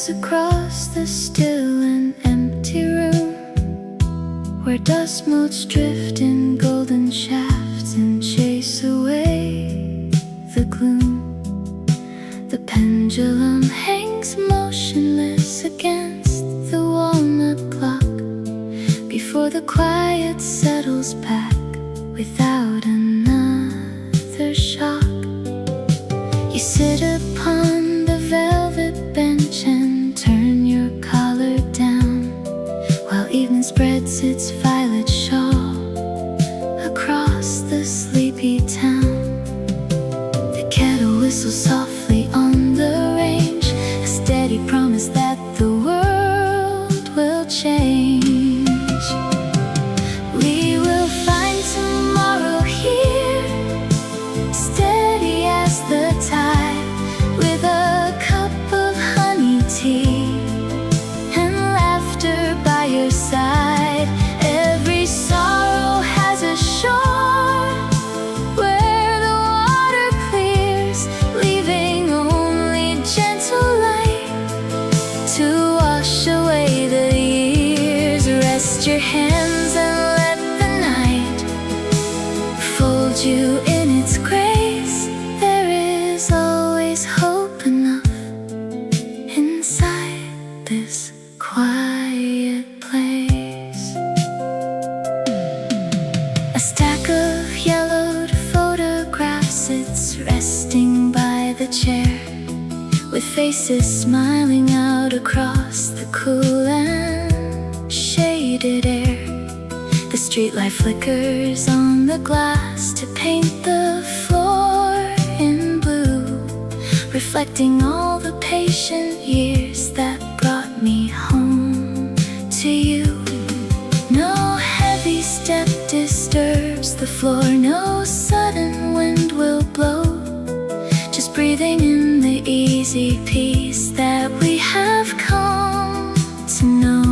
Glares across the still and empty room, where dust motes drift in golden shafts and chase away the gloom. The pendulum hangs motionless against the walnut clock before the quiet settles back without another shock. You sit upon the velvet bench and turn your collar down, while evening spreads its violet shawl across the sleepy town. The kettle whistles softly on the range, a steady promise that the world will change. We will find tomorrow here, steady as the tide, with a cup of honey tea and laughter by your side. Every sorrow has a shore where the water clears, leaving only gentle light to wash away the years. Rest your hands and let the night fold you in its grace. There is always hope enough inside this quiet place. A stack of yellowed photographs sits resting by the chair, with faces smiling out across the cool and shaded air. The streetlight flickers on the glass to paint the floor in blue, reflecting all the patient years that brought me home to you. No heavy step disturbs the floor, no sudden wind will blow, just breathing in the easy peace that we have come to know.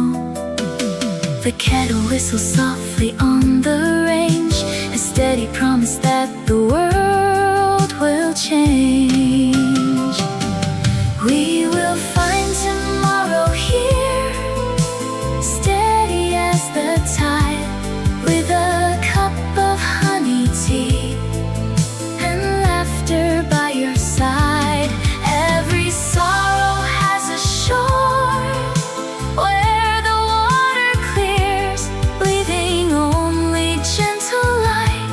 The kettle whistles softly on the range, a steady promise that the world will change. We will find tomorrow here, steady as the tide, with a cup of honey tea and laughter by your side. Every sorrow has a shore where the water clears, leaving only gentle light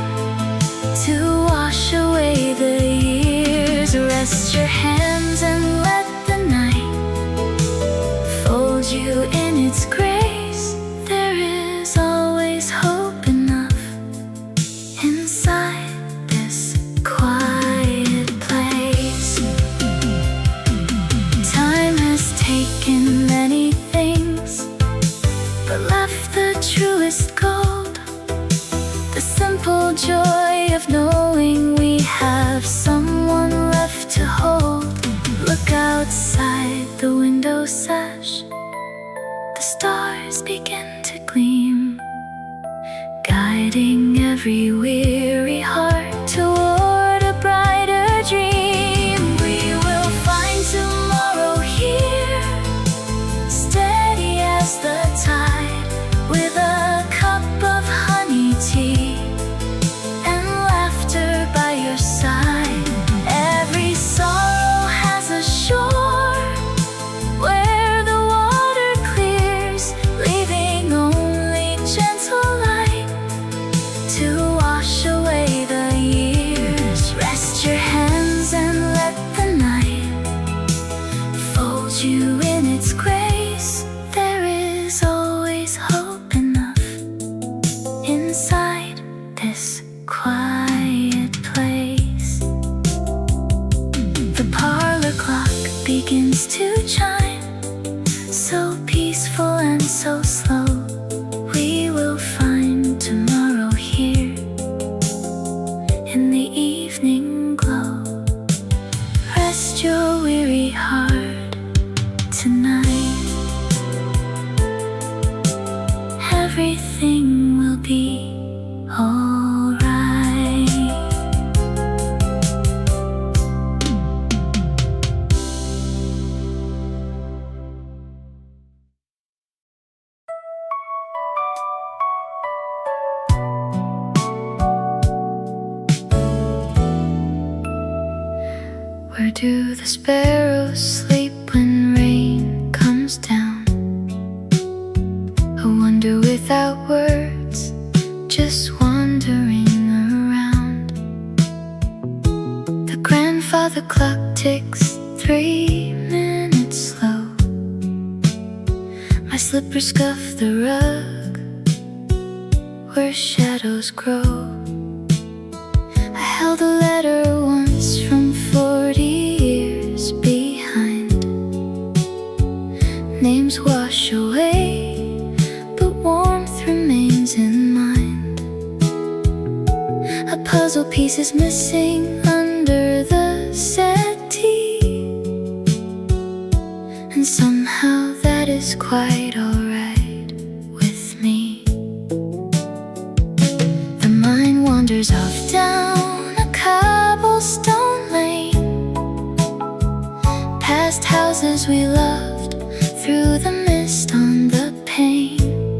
to wash away the years. Rest your hands and let the night fold you in its grace. There is always hope enough inside this quiet place. Time has taken many things, but left the truest gold, the simple joy of knowing we have someone left to hold. Look outside the window sash, the stars begin to gleam, guiding every weary heart toward a brighter dream. We will find tomorrow here, steady as the tide, with a cup of honey tea and laughter by your side. Every sorrow has a shore where the water clears, leaving only gentle light to wash away the years. Rest your hands and let the night fold you in its grace. There is always hope enough inside this quiet place. The parlor clock begins to chime, so peaceful and so slow. We will find tomorrow here in the evening glow. Rest your weary heart tonight. Everything will be alright. do the sparrows sleep when rain comes down? A wonder without words, just wandering around. The grandfather clock ticks 3 minutes slow. My slippers scuff the rug where shadows grow. I held a letter once from 40 years behind. Names wash away, but warmth remains in mind. A puzzle piece is missing under the settee, and somehow that is quite alright with me. The mind wanders off down a cobblestone lane, past houses we loved, through the mist on the pane.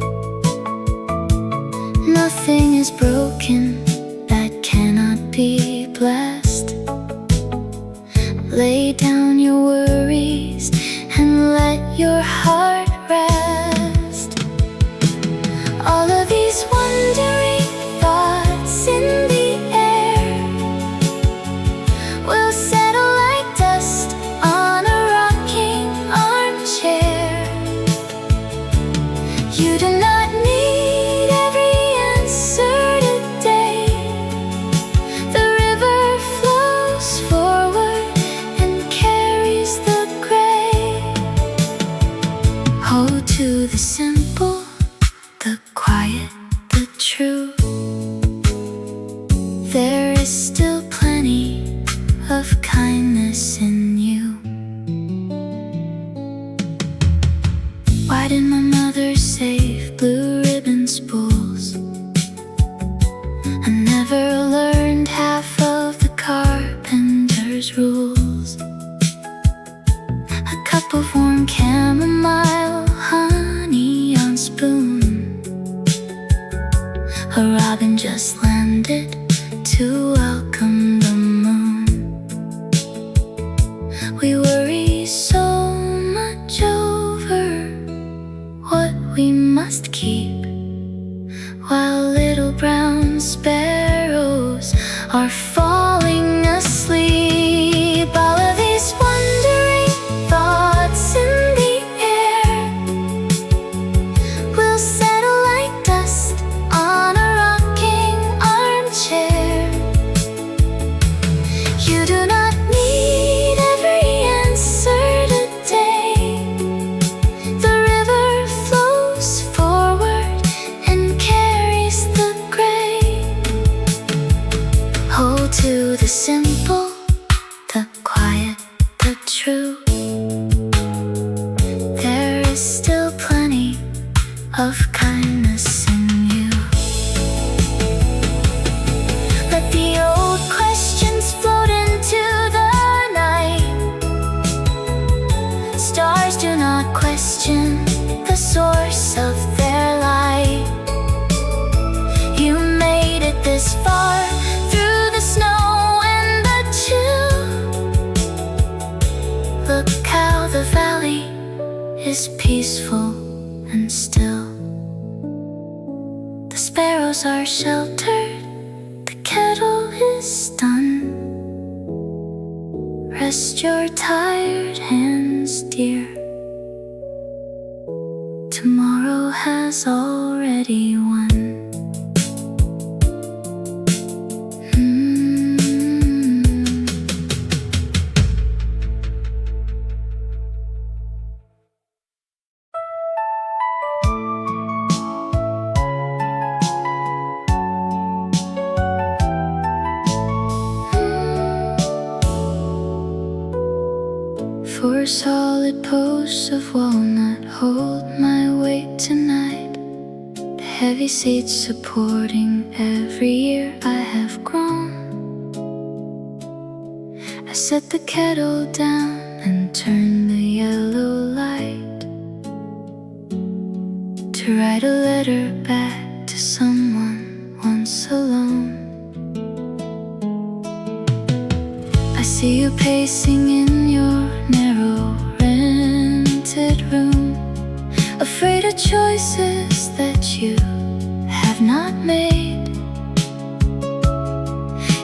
Nothing is broken that cannot be blessed. Lay down your worries and let your heart rest. All of these wandering thoughts in the air will settle like dust on a rocking armchair. You do not need every answer today. The river flows forward and carries the gray. Oh, to the simple, the quiet, the true, there is still plenty of kindness in you. Why did my mother save blue ribbon spools? I never learned half of the carpenter's rules. A cup of warm chamomile, honey on spoon. A robin just landed to welcome the moon. We worry so much over what we must keep, while little brown sparrows are falling asleep. All of these wandering thoughts in the air will settle like dust on a rocking armchair. You do not need every answer today. The river flows forward and carries the gray. Oh, to the simple, the quiet, the true, there is still plenty of kindness in you. Let the old questions float into the night. Stars do not question the source of their light. You made it this far through the snow and the chill. Look how the valley is peaceful and still. The sparrows are sheltered, the kettle is done. Rest your tired hands, dear. Tomorrow has already won. Four solid posts of walnut hold my weight tonight. The heavy seats supporting every year I have grown. I set the kettle down and turn the yellow light to write a letter back to someone once alone. I see you pacing in choices that you have not made.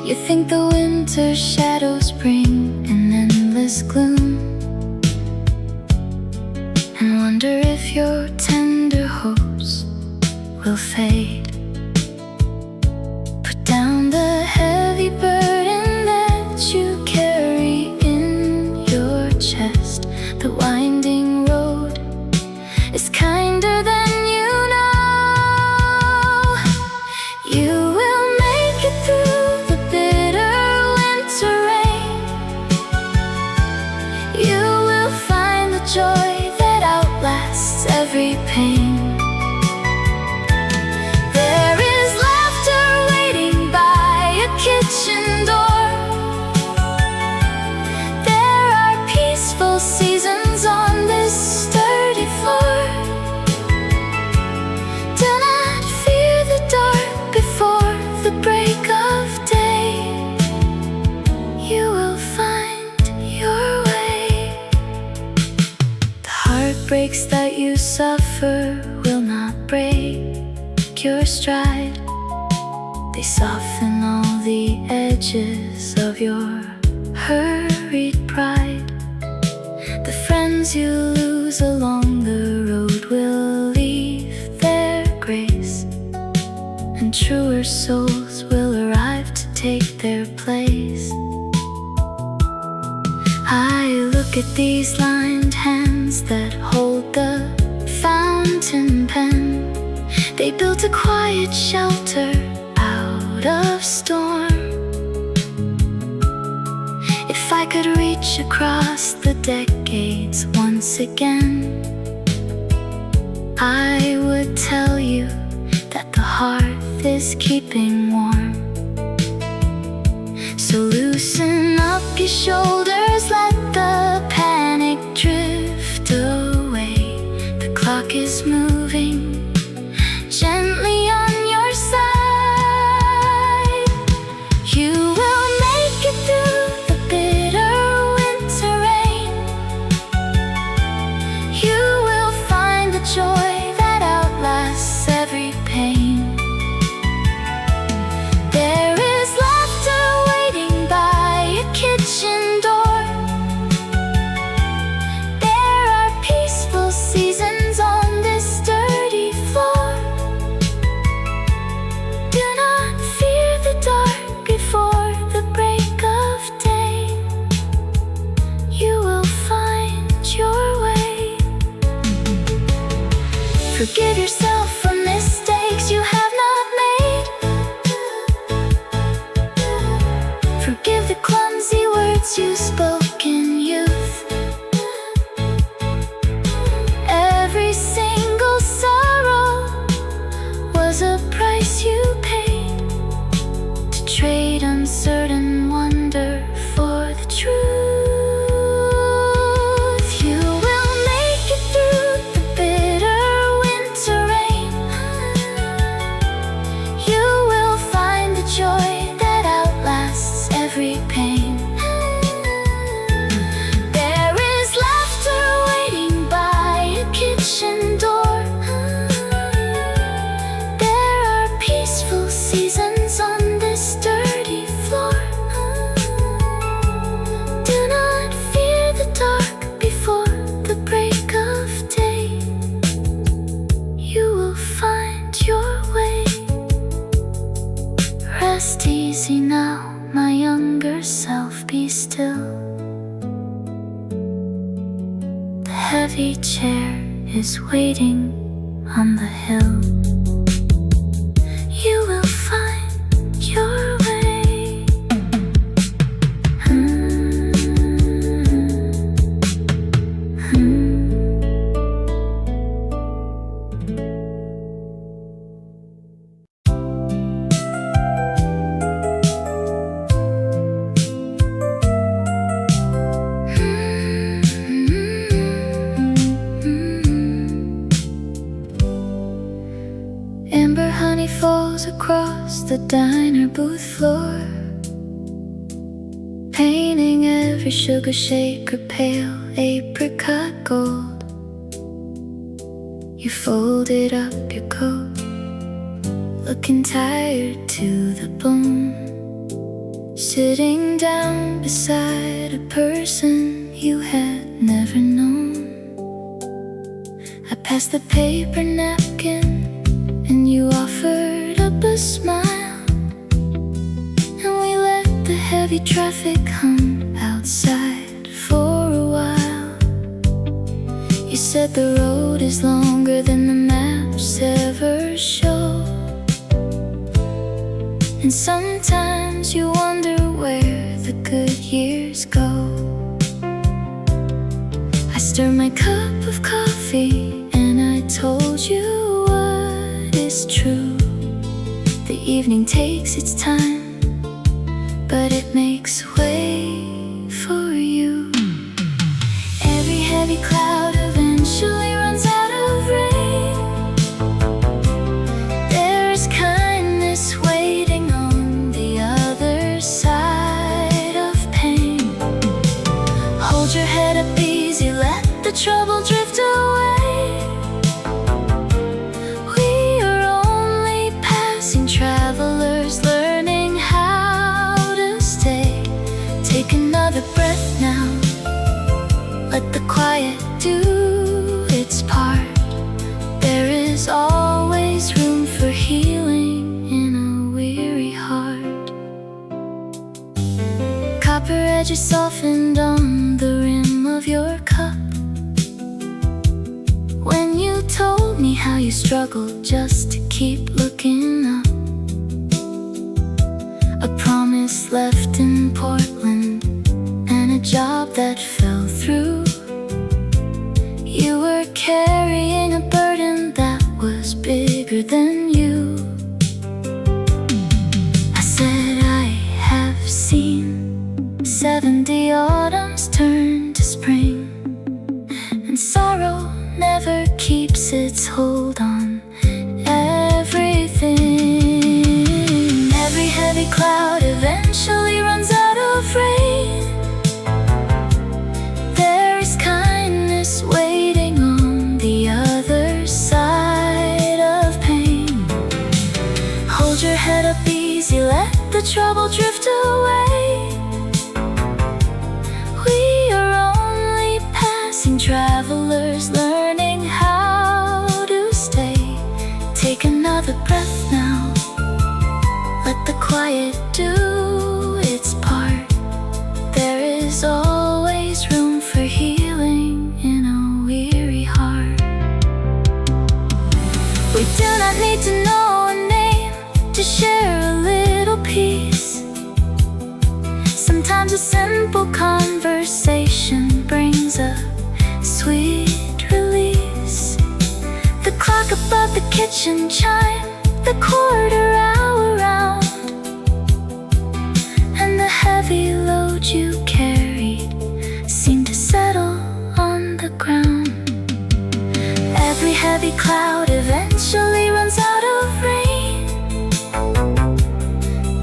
You think the winter shadows bring an endless gloom, and wonder if your tender hopes will fade. Put down the heavy burden that you carry in your chest. The winding road is kinder than you know. You will make it through the bitter winter rain. You will find the joy that outlasts every pain. There is laughter waiting by a kitchen door. There are peaceful seasons on this sturdy floor. Do not fear the dark before the break of day. You will find your way. The heartbreaks that you suffer will not break your stride. They soften all the edges of your hurried pride. The friends you lose along the road will leave their grace, and truer souls will arrive to take their place. I look at these lined hands that hold the fountain pen. They built a quiet shelter out of storm. If I could reach across the decades once again, I would tell you that the hearth is keeping warm. So loosen up your shoulders, let the panic drift away. The clock is moving gently on your side. You will make it through the bitter winter rain. You will find the joy that outlasts every pain. There is laughter waiting by a kitchen door. There are peaceful seasons on this sturdy floor. Do not fear the dark before the break of day. You will find your way. Forgive yourself for mistakes you have not made. Forgive the clumsy words you spoke in youth. Every single sorrow was a price you paid to trade uncertain wonder for the truth. You will make it through the bitter winter rain. You will find the joy that outlasts every pain. There is laughter waiting by a kitchen door. There are peaceful seasons on this sturdy floor. Do not fear the dark before the break of day. You will find your way. Rest easy now, my younger self, be still. The heavy chair is waiting on the hill. You will find your way. Amber honey falls across the diner booth floor, painting every sugar shaker pale apricot gold. You folded up your coat, looking tired to the bone, sitting down beside a person you had never known. I passed the paper napkin and you offered up a smile, and we let the heavy traffic hum outside for a while. You said the road is longer than the maps ever show, and sometimes you wonder where the good years go. I stirred my cup of coffee and I told you what is true. The evening takes its time, but it makes way for you. Every heavy cloud eventually runs out of rain. There's kindness waiting on the other side of pain. Hold your head up easy, let the trouble drift away. We are only passing travelers, learning how to stay. Take another breath now, let the quiet do its part. There is always room for healing in a weary heart. Copper edges softened on the rim of your cup when you told me how you struggled just to keep looking up. A promise left in Portland and a job that fell through. You were carrying a burden that was bigger than you. I said I have seen 70 autumns turn to spring, and sorrow never keeps its hold on everything. Every heavy cloud eventually runs out of rain. There is kindness waiting on the other side of pain. Hold your head up easy, let the trouble drift away. We are only passing travelers, learning how to stay. Take another breath now, let the quiet do its part. There is always room for healing in a weary heart. We do not need to know a name to share a little peace. Sometimes a simple conversation brings a sweet release. The clock above the kitchen chime the quarter-hour round, and the heavy load you carried seemed to settle on the ground. Every heavy cloud eventually runs out of rain.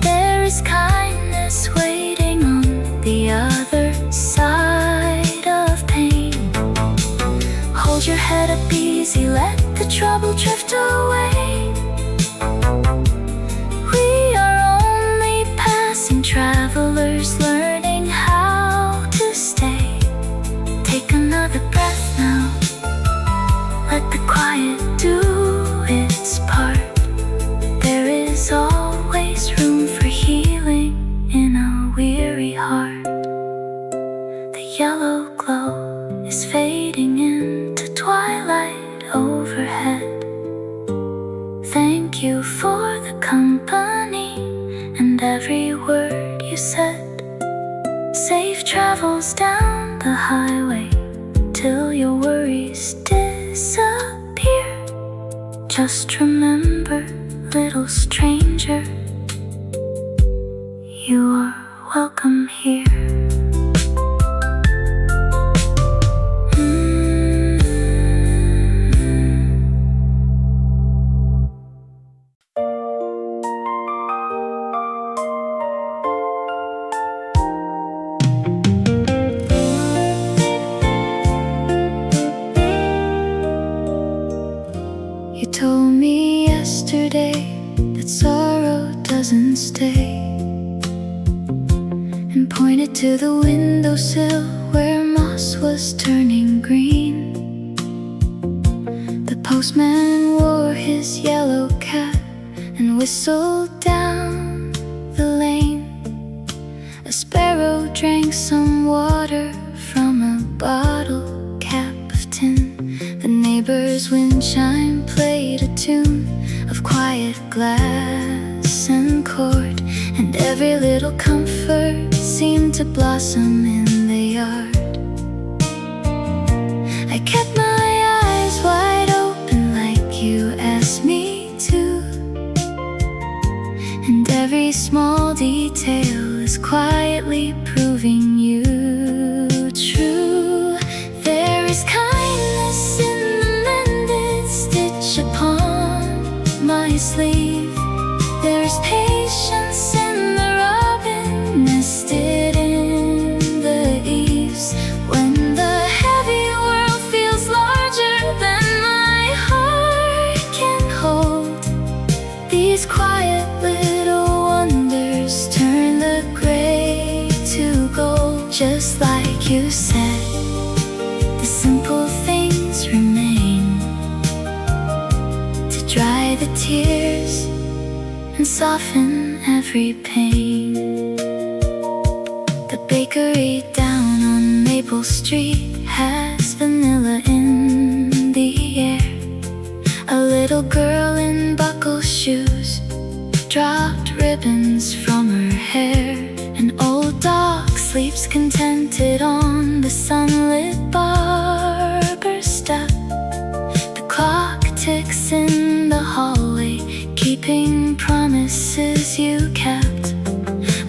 There is kindness waiting on the other side of pain. Hold your head up easy, let the trouble drift away. We are only passing travelers, learning how to stay. Take another breath now, let the quiet do its part. There is always room for healing in a weary heart. The yellow glow is fading into twilight overhead. Thank you for the company and every word you said. Safe travels down the highway till your worries disappear. Just remember, little stranger, you are welcome here. doesn't stay, and pointed to the windowsill where moss was turning green. The postman wore his yellow cap and whistled down the lane. A sparrow drank some water from a bottle cap of tin. The neighbor's wind chime played a tune of quiet glass and cord, and every little comfort seemed to blossom in the yard. I kept my eyes wide open like you asked me to, and every small detail is quietly proving you true. There is kindness in the mended stitch upon my sleeve. There is patience in the robin nested in the eaves. When the heavy world feels larger than my heart can hold, these quiet little wonders turn the gray to gold. Just like you said, the simple things remain to dry the tears and soften every pain. The bakery down on Maple Street has vanilla in the air. A little girl in buckle shoes dropped ribbons from her hair. An old dog sleeps contented on the sunlit barber's step. The clock ticks in the hallway, keeping promises you kept.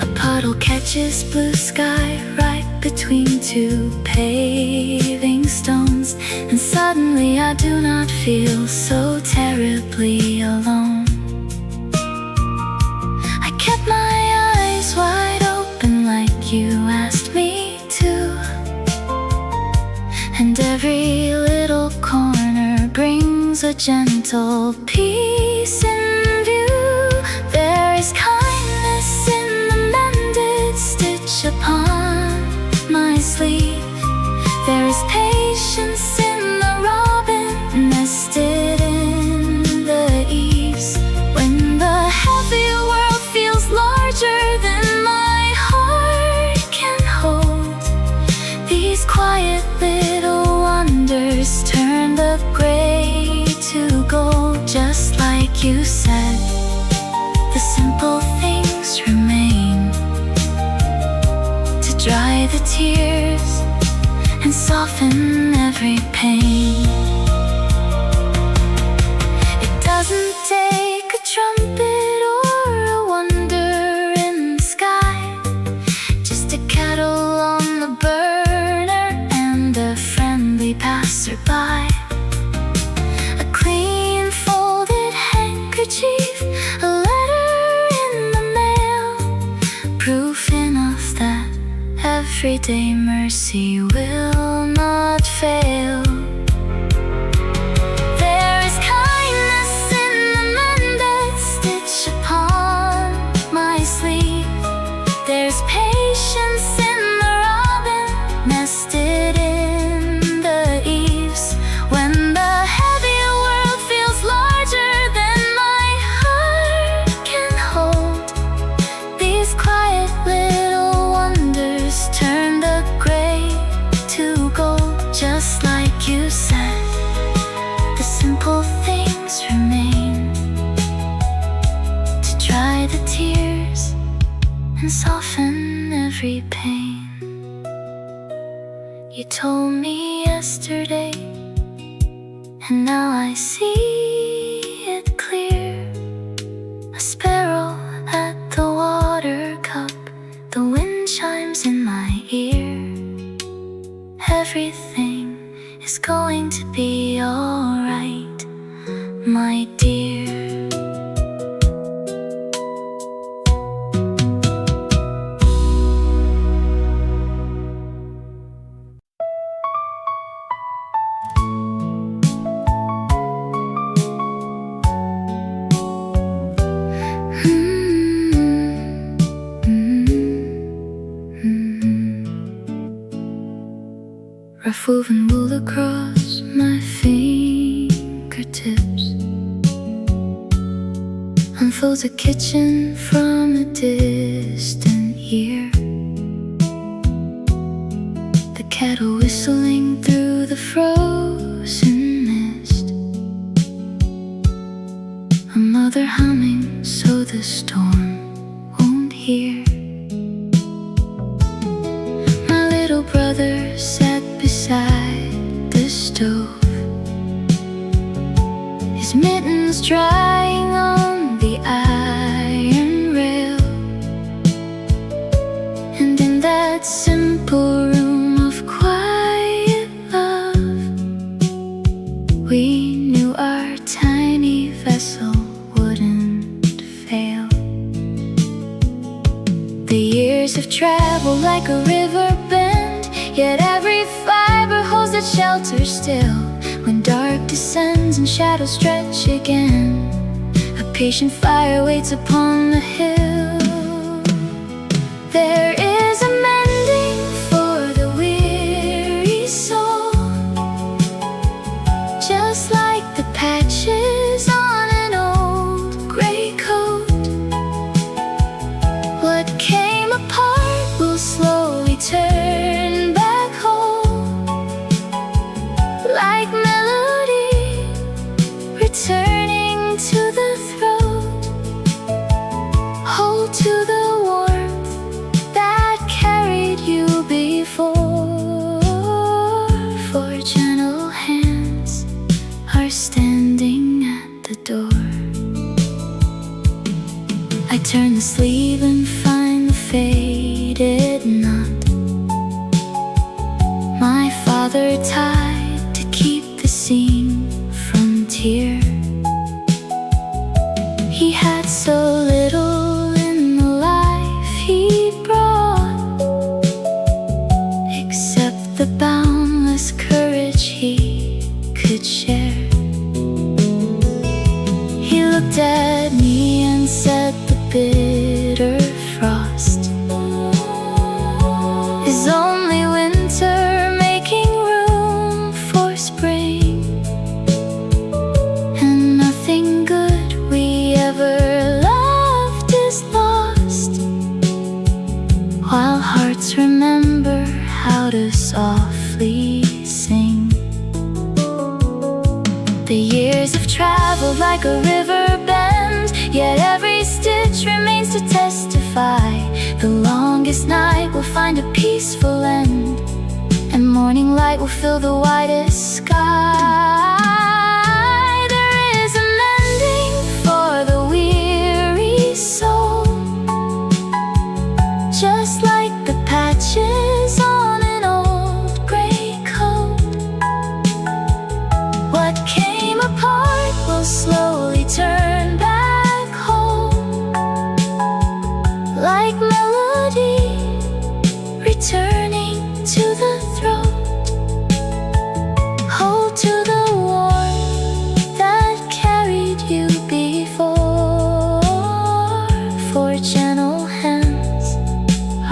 A puddle catches blue sky right between two paving stones, and suddenly I do not feel so terribly alone. I kept my eyes wide open like you asked me to, and every little corner brings a gentle peace in view. There is kindness in the mended stitch upon my sleeve. There is patience in the robin nested in the eaves. When the heavy world feels larger than my heart can hold, these quiet little wonders turn the gray to gold. Just like you said, the simple things remain to dry the tears and soften every pain. It doesn't take a trumpet or a wonder in the sky, just a kettle on the burner and a friendly passerby. A clean folded handkerchief, a letter in the mail, proof enough that everyday mercy will not fail. There is kindness in the mended stitch upon my sleeve. There's patience in the robin nested in the eaves. When the heavy world feels larger than my heart can hold, these quiet little wonders turn the gray to gold. Just like you said, the simple things remain to dry the tears and soften every pain. You told me yesterday, and now I see it clear. A sparrow at the water cup, the wind chimes in my ear. Everything is going to be alright, my dear. rough woven wool across my fingertips, unfolds a kitchen from a distant year, the kettle whistling through the frozen mist, a mother humming so the storm won't hear. My little brother sat beside the stove, his mittens drying on the iron rail, and in that simple room of quiet love, we knew our tiny vessel wouldn't fail. The years have traveled like a river bend, yet every fiber holds its shelter still. When dark descends and shadows stretch again, a patient fire waits upon the hill. There is a mending for the weary soul, just like the patches on an old gray coat. What came apart will slowly turn back whole, like melody returning to the throat. Hold to the warmth that carried you before, for gentle hands are standing at the door. I turn the sleeve and find the faded knot my father tied to keep the seam from tear. He had so little in the life he brought, except the boundless courage he could share. He looked at me and said, the bitter frost is only winter making room for spring, and nothing good we ever loved is lost, while hearts remember how to softly sing. The years have traveled like a river bend, yet every stitch remains to testify. The longest night will find a peaceful end, and morning light will fill the widest sky. There is a mending for the weary soul, just like the patches on an old gray coat. What came apart will slowly turn back whole, like melody returning to the throat. Hold to the warmth that carried you before, for gentle hands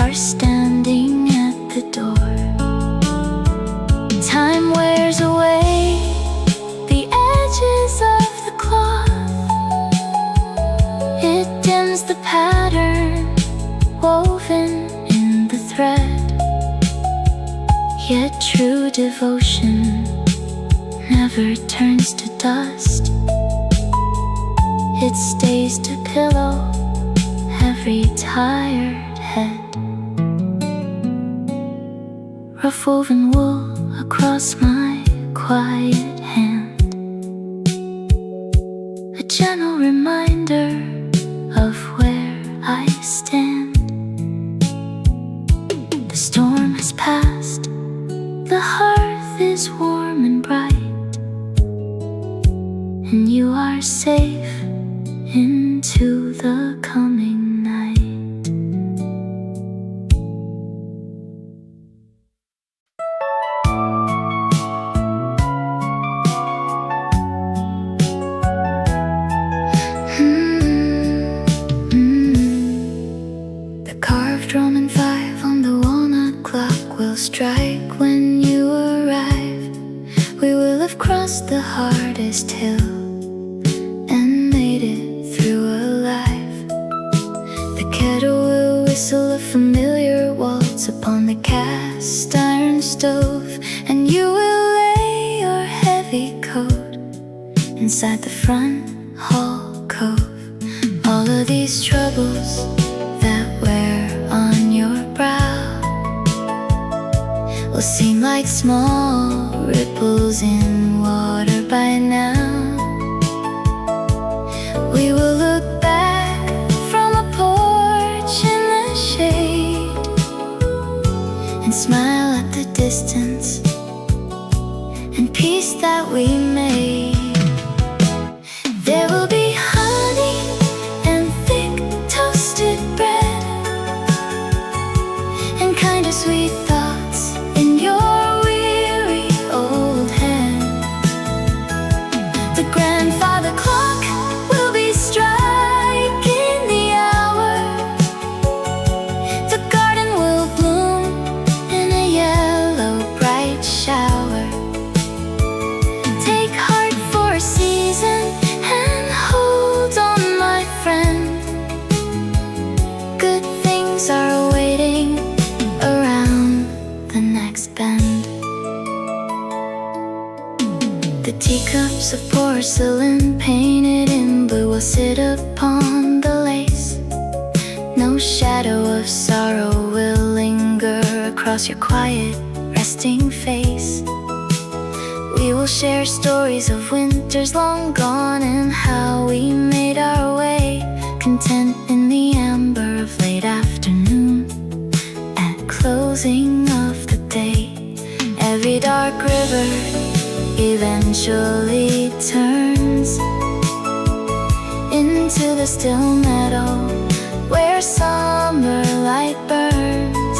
are standing at the door. Time wears away the edges of the cloth, it dims the pattern woven in the thread, yet true devotion never turns to dust. It stays to pillow every tired head. Rough woven wool across my quiet hand, a gentle reminder of where I stand. The storm has passed, the hearth is warm and bright, and you are safe into the coming night. The carved Roman 5 on the walnut clock will strike when you arrive. crossed the hardest hill and made it through alive. The kettle will whistle a familiar waltz upon the cast iron stove, and you will lay your heavy coat inside the front hall cove. All of these troubles that wear on your brow will seem like small ripples in water by now. We will look back from a porch in the shade and smile at the distance and peace that we made. There will be honey and thick toasted bread and kind of sweet thoughts in your weary old head. The grandfather clock will be striking the hour. The garden will bloom in a yellow bright shower. Take heart for a season and hold on, my friend. Good things are waiting around the next bend. The teacups of porcelain painted in blue will sit upon the lace. No shadow of sorrow will linger across your quiet, resting face. We will share stories of winters long gone and how we made our way, content in the amber of late afternoon at closing of the day. Every dark river eventually turns into the still meadow where summer light burns.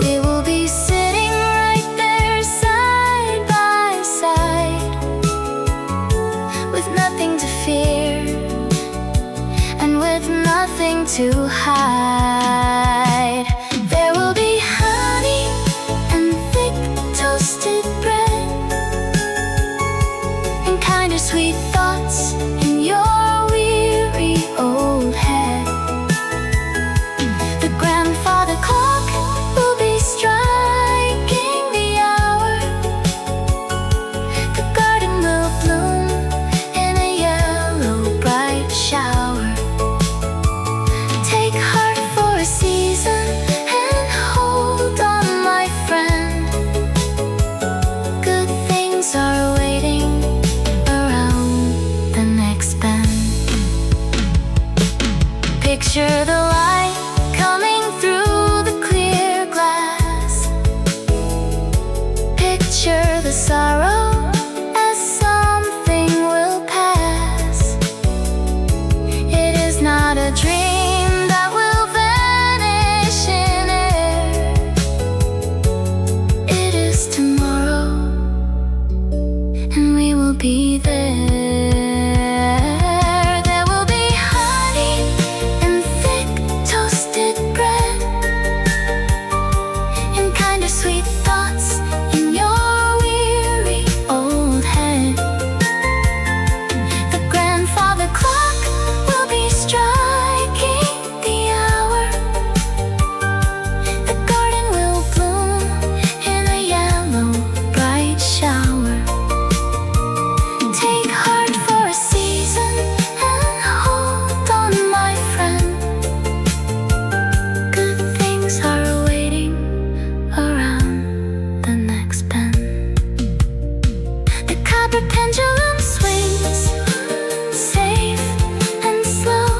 We will be sitting right there side by side, with nothing to fear and with nothing to hide. There will be honey and thick toasted bread and kind of sweet thoughts in your weary old head. The grandfather clock will be striking the hour. The garden will bloom in a yellow bright shower. Take heart for a season and hold on, my friend. Good things are waiting around the next bend. Picture the light coming through the clear glass. Picture the sorrow as something will pass. It is not a dream that will vanish in air. It is tomorrow, and we will be there. There will be honey and thick toasted bread and kind of sweet thoughts in your weary old head. The grandfather clock will be striking the hour. The garden will bloom in a yellow bright shower. Take heart for a season and hold on, my friend. Good things are waiting around the next bend. The copper pendulum swings safe and slow.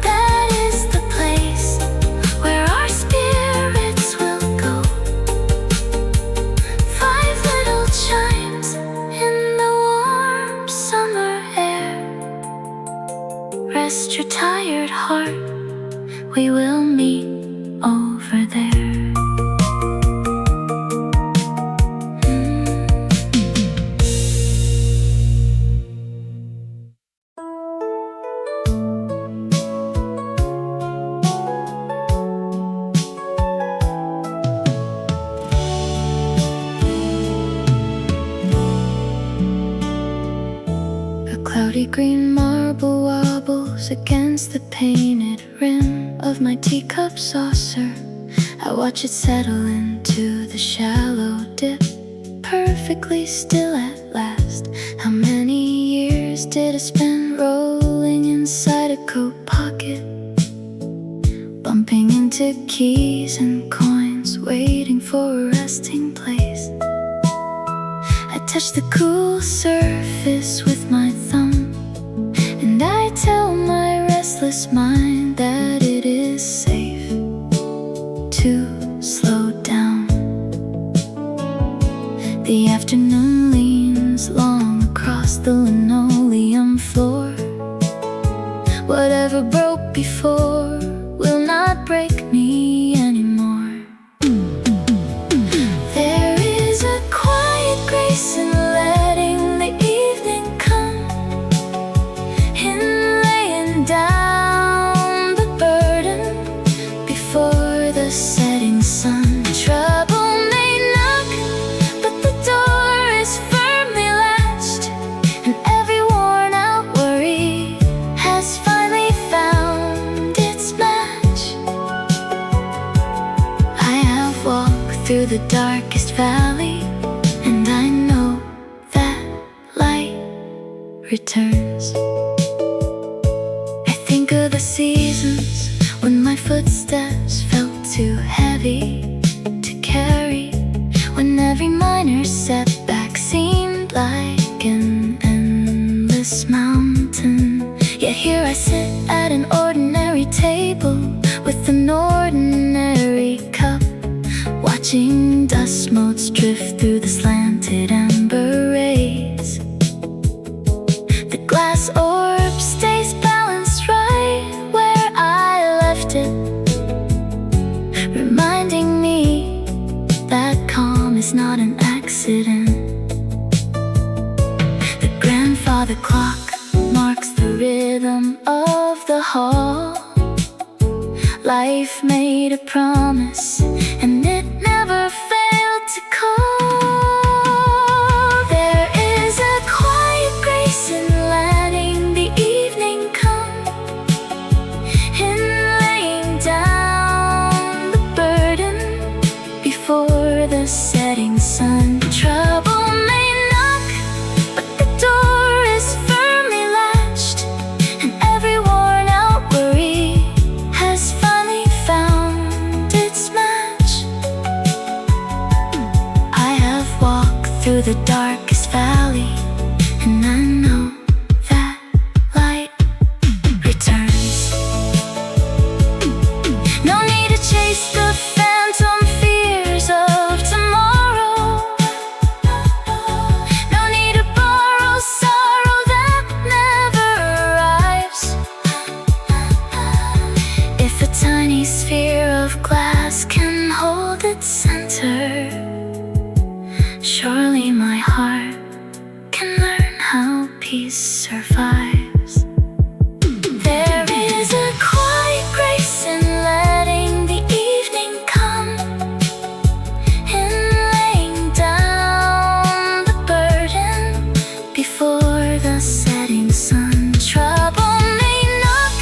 That is the place where our spirits will go. 5 little chimes in the warm summer air. Rest your tired heart, we will meet over there. cloudy green marble wobbles against the painted rim of my teacup saucer. I watch it settle into the shallow dip, perfectly still at last. How many years did I spend rolling inside a coat pocket, bumping into keys and coins, waiting for a resting place? I touch the cool surface with my thumb, and I tell my restless mind that it is safe to slow down. The afternoon leans long across the linoleum floor. Whatever broke before will not break me anymore. There is a quiet grace in letting the evening come, in laying down the burden before the setting sun. Trouble may knock, but the door is firmly latched, and every worn out worry has finally found its match. I have walked through the darkest valley, and I know that light returns. I think of the seasons when my footsteps felt too heavy to carry, when every minor setback seemed like an endless mountain. Yet here I sit at an ordinary table with an ordinary cup, watching dust motes drift through the slanted amber rays. The glass orb stays balanced right where I left it, reminding me that calm is not an accident. The grandfather clock marks the rhythm of the hall. Life made a promise, and it never failed to call. There is a quiet grace in letting the evening come, in laying down the burden before the setting sun. Trouble may knock, but the door is firmly latched, and every worn out worry has finally found its match. I have walked through the darkest valley, and I know that light returns. No need to chase the phantom fears of tomorrow. No need to borrow sorrow that never arrives. If a tiny sphere of glass can hold its center, surely my heart can learn how peace survives. There is a quiet grace in letting the evening come, in laying down the burden before the setting sun. Trouble may knock,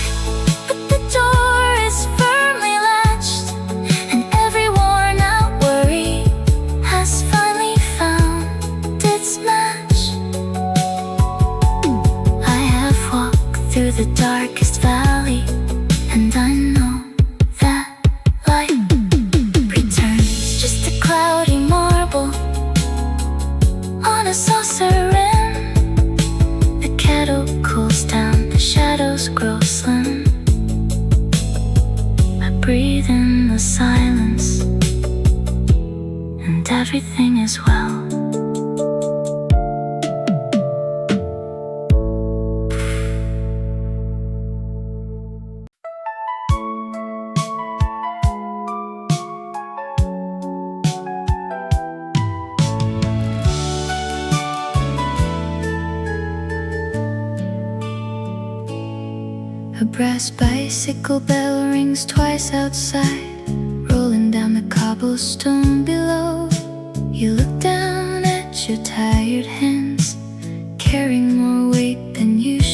but the door is firmly latched, and every worn out worry has finally found its match. I have walked through the darkest valley, and I know that light returns. Just a cloudy marble on a saucer rim. The kettle cools down, the shadows grow slim. I breathe in the silence, and everything is well. A brass bicycle bell rings twice outside, rolling down the cobblestone below. You look down at your tired hands, carrying more weight than you should.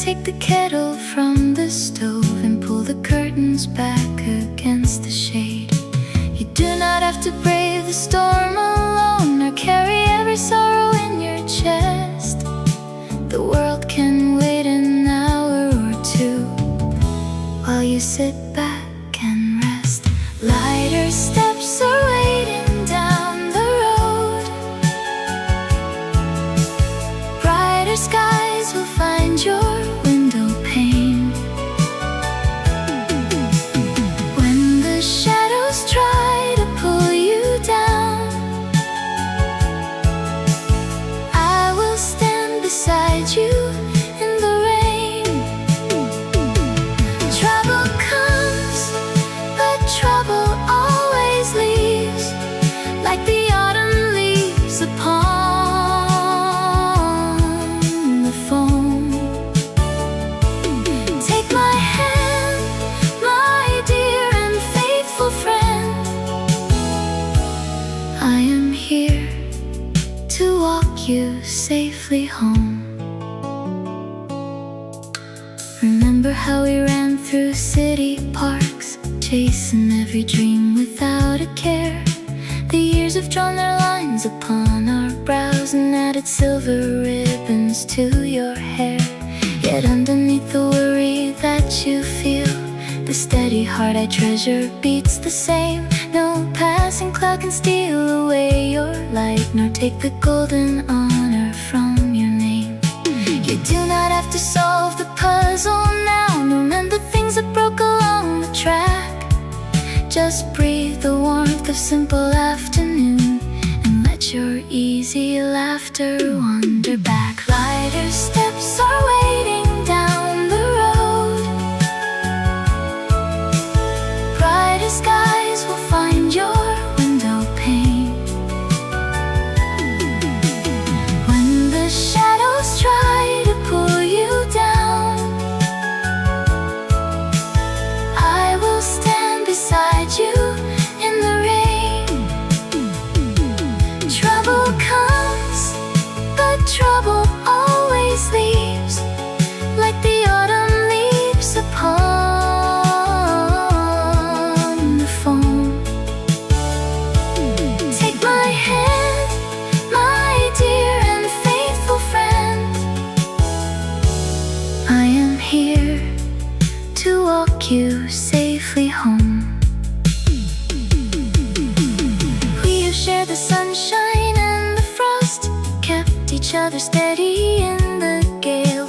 take the kettle from the stove and pull the curtains back against the shade. You do not have to brave the storm alone or carry every sorrow in your chest. The world can wait an hour or two while you sit back and rest. Lighter steps are waiting down the road. Brighter skies will find your window pane. When the shadows try to pull you down, I will stand beside you in the rain. Trouble comes, but trouble always leaves, like the autumn leaves upon the foam. Take my hand, my dear and faithful friend. I am here to walk you safely home. Remember how we ran through city parks, chasing every dream without a care. The years have drawn their lines upon our brows and added silver ribbons to your hair. Yet underneath the worry that you feel, the steady heart I treasure beats the same. No passing cloud can steal away your light, nor take the golden honor from your name. You do not have to solve the puzzle now, nor mend the things that broke along the track. Just breathe the warmth of simple afternoon and let your easy laughter wander back. Lighter steps are waiting down the road. Brighter skies will find your window pane. When the shadows try to pull you down, I will stand beside you in the rain. Trouble comes, but trouble always leaves, like the autumn leaves upon the foam. Take my hand, my dear and faithful friend. I am here to walk you safely home. We have shared the sunshine and the frost, kept each other steady in the gale.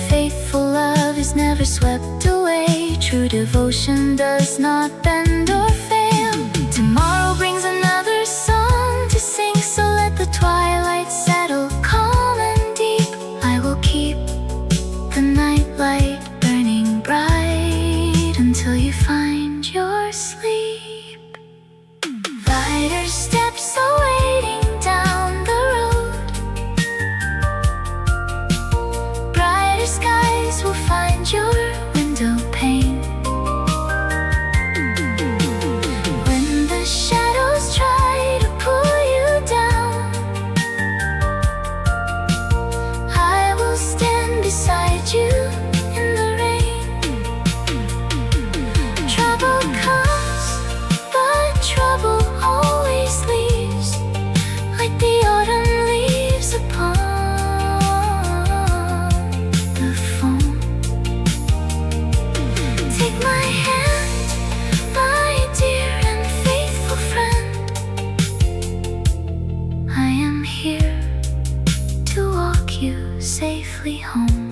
Faithful love is never swept away. True devotion does not bend or fail. Tomorrow brings another song to sing, so let the twilight settle calm and deep. I will keep the night light burning bright until you find your sleep. Lighter steps are waiting down the road. Brighter skies will find your window pane. When the shadows try to pull you down, I will stand beside you in the rain. Trouble comes, but trouble always leaves, like the autumn leaves upon the foam. Take my hand, my dear and faithful friend. I am here to walk you safely home.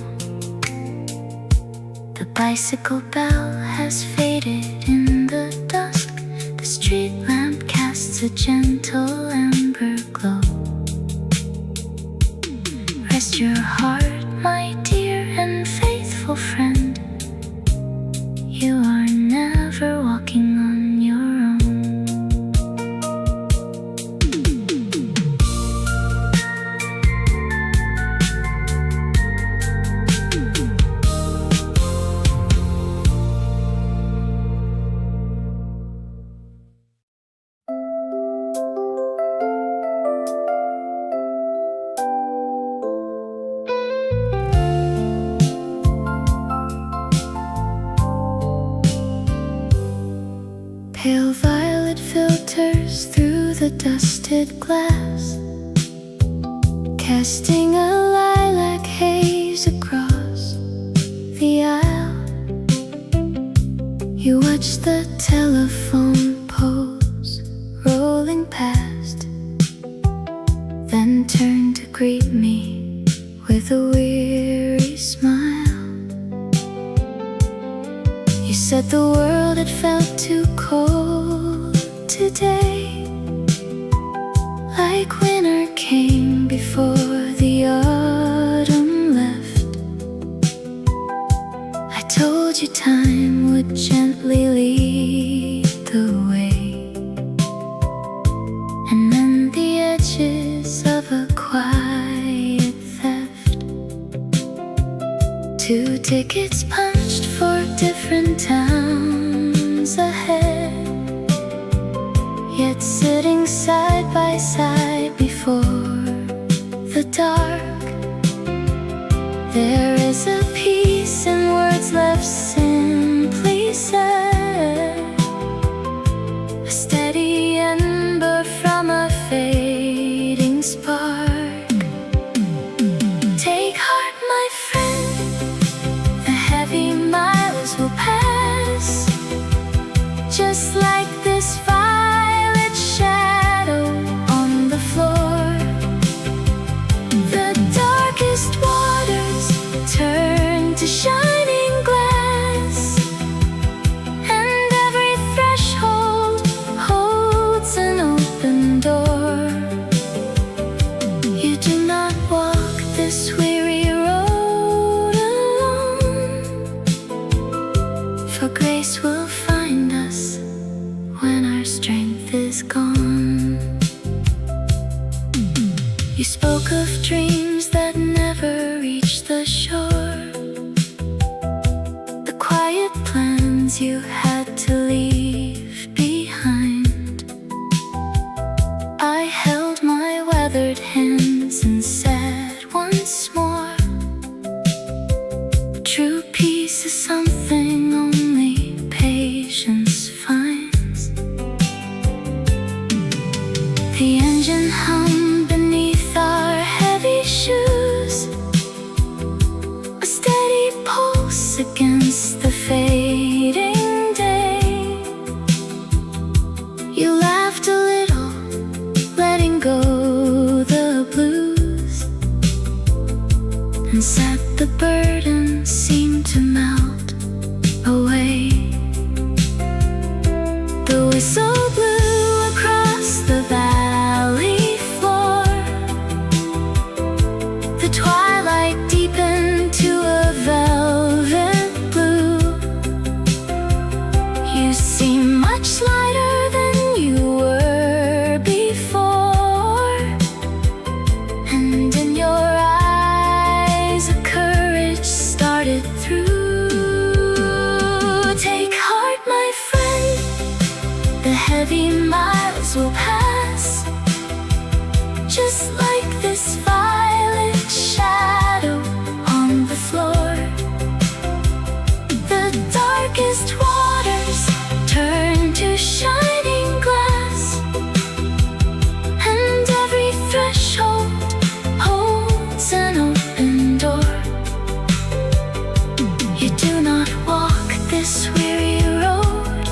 The bicycle bell has faded in the dusk. The street lamp casts a gentle amber glow. Rest your heart, my dear and faithful friend. You are never walking on your own. Pale violet filters through the dusted glass, casting a lilac haze across the aisle. You watch the telephone poles rolling past, then turn to greet me with a weary smile. You said the world had felt too cold today, like winter came before the autumn left. I told you time would gently lead the way and mend the edges of a quiet theft. 2 tickets punched for different towns ahead, yet sitting side by side before the dark. There is a peace in words left simply said, a steady ember from a fading spark. Take heart, my friend, the heavy miles will pass, just like this violet shadow on the floor. The darkest waters turn to shining glass, and every threshold holds an open door. You do not walk this weary road alone, for grace will find us when our strength is gone. You spoke of dreams that never reached the shore, the quiet plans you had to leave behind. I held my weathered hands and said once more, true peace is something only patience finds. The engine hummed beneath our heavy shoes, a steady pulse against the fading day. You laughed a little, letting go the blues, and said the burden seemed to melt away. The whistle blew across the valley floor, the twilight deepened to a velvet blue. You seem much lighter than you were before, and in your eyes a courage started through. Take heart, my friend, the heavy miles will pass, just like this violet shadow on the floor. The darkest waters turn to shining glass, and every threshold holds an open door. You do not walk this weary road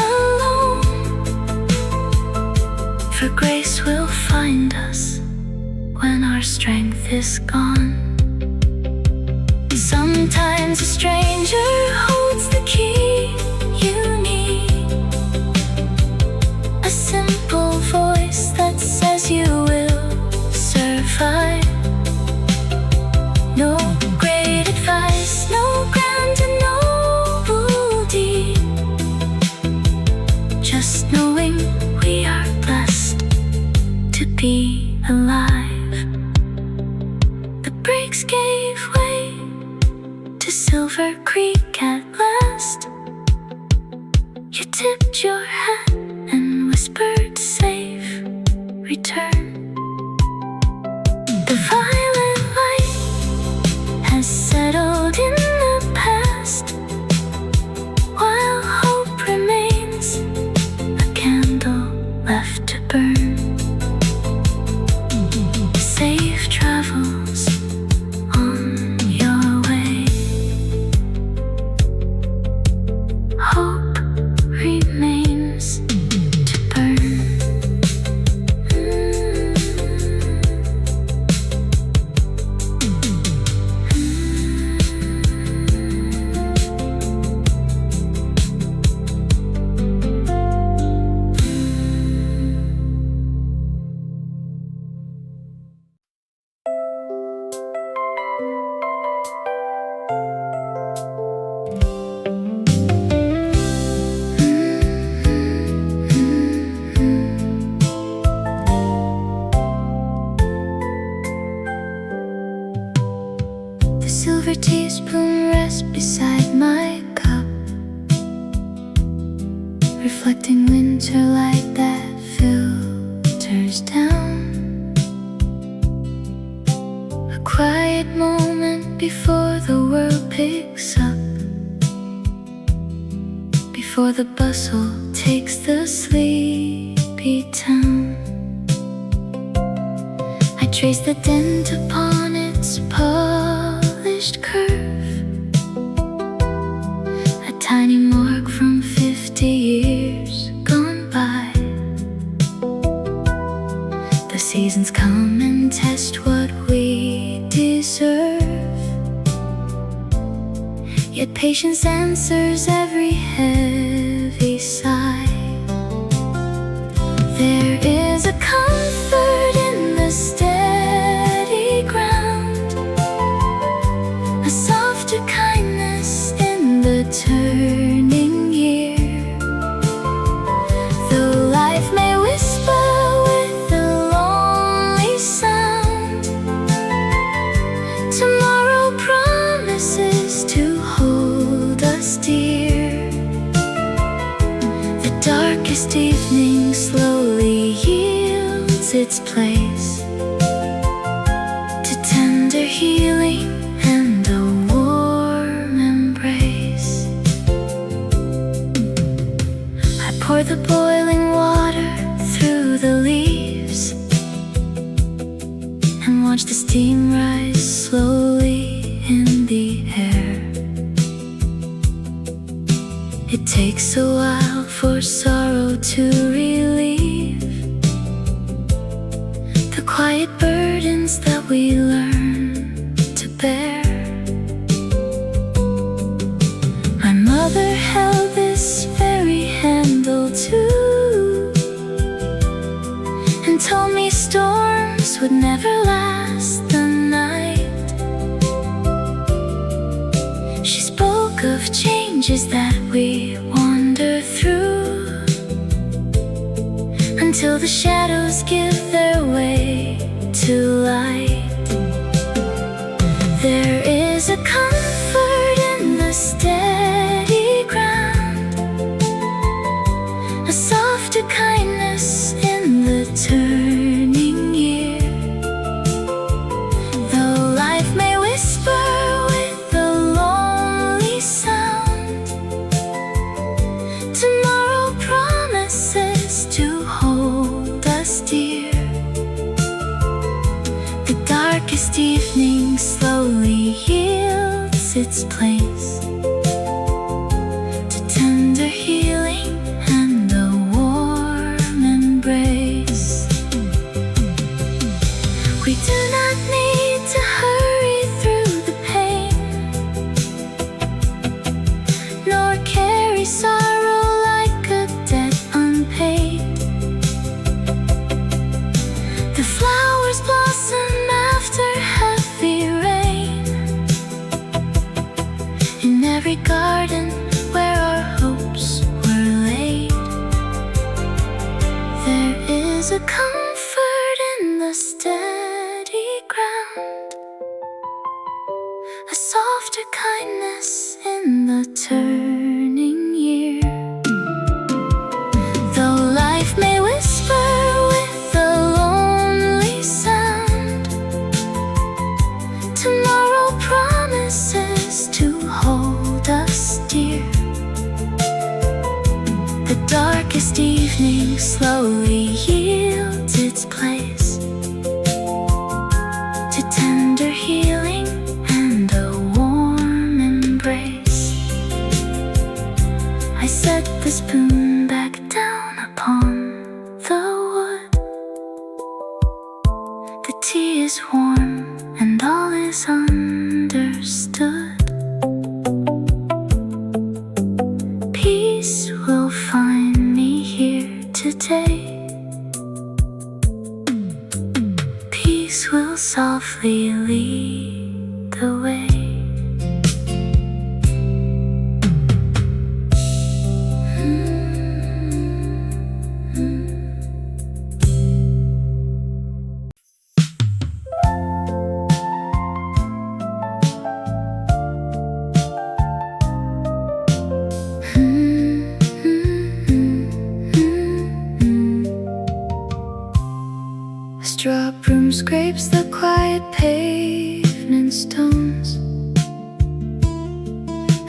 alone, for grace will find us when our strength is gone. Sometimes a stranger holds the key you need, a simple voice that says you will survive. No great advice, no grand and noble deed, just knowing we are blessed to be alive. The brakes gave way to Silver Creek at last. You tipped your hat and whispered safe return. The violet light has settled in the past, while hope remains reflecting winter light that filters down. A quiet moment before the world picks up, before the bustle takes the sleepy town. I trace the dent upon its polished curve, a tiny mark from 50 years gone by. The seasons come and test what we deserve, yet patience answers every heavy sigh. There is a comfort in the steady ground, a softer kindness in the turning year. Though life may whisper with a lonely sound, tomorrow promises to hold us dear. The darkest evening slowly yields its place to tender healing and a warm embrace. I pour the boiling water through the leaves and watch the steam rise slowly in the air. It takes a while for sorrow to relieve the quiet burdens that we learn to bear. My mother held this very handle too, and told me storms would never last the night. She spoke of changes that we wander through, until the shadows give their way to light. There is a comfort in the steady ground, a softer kindness in the turning year. Though life may whisper with a lonely sound, tomorrow promises to hold us dear. The darkest evening slowly yields its place to tender healing and a warm embrace. We do not need to hurry through the pain, nor carry sorrow like a debt unpaid. The flowers blossom after heavy rain, in every garden where our hopes were laid. There is a comfort in the steady ground, a softer kindness in the turning year. Though life may whisper with a lonely sound, tomorrow promises to hold us dear. The darkest evening slowly yields its place to tender healing and a warm embrace. I set the spoon back down upon the wood. The tea is warm and all is understood. Peace will find me here today. Peace will softly lead the way. scrapes the quiet pavement stones.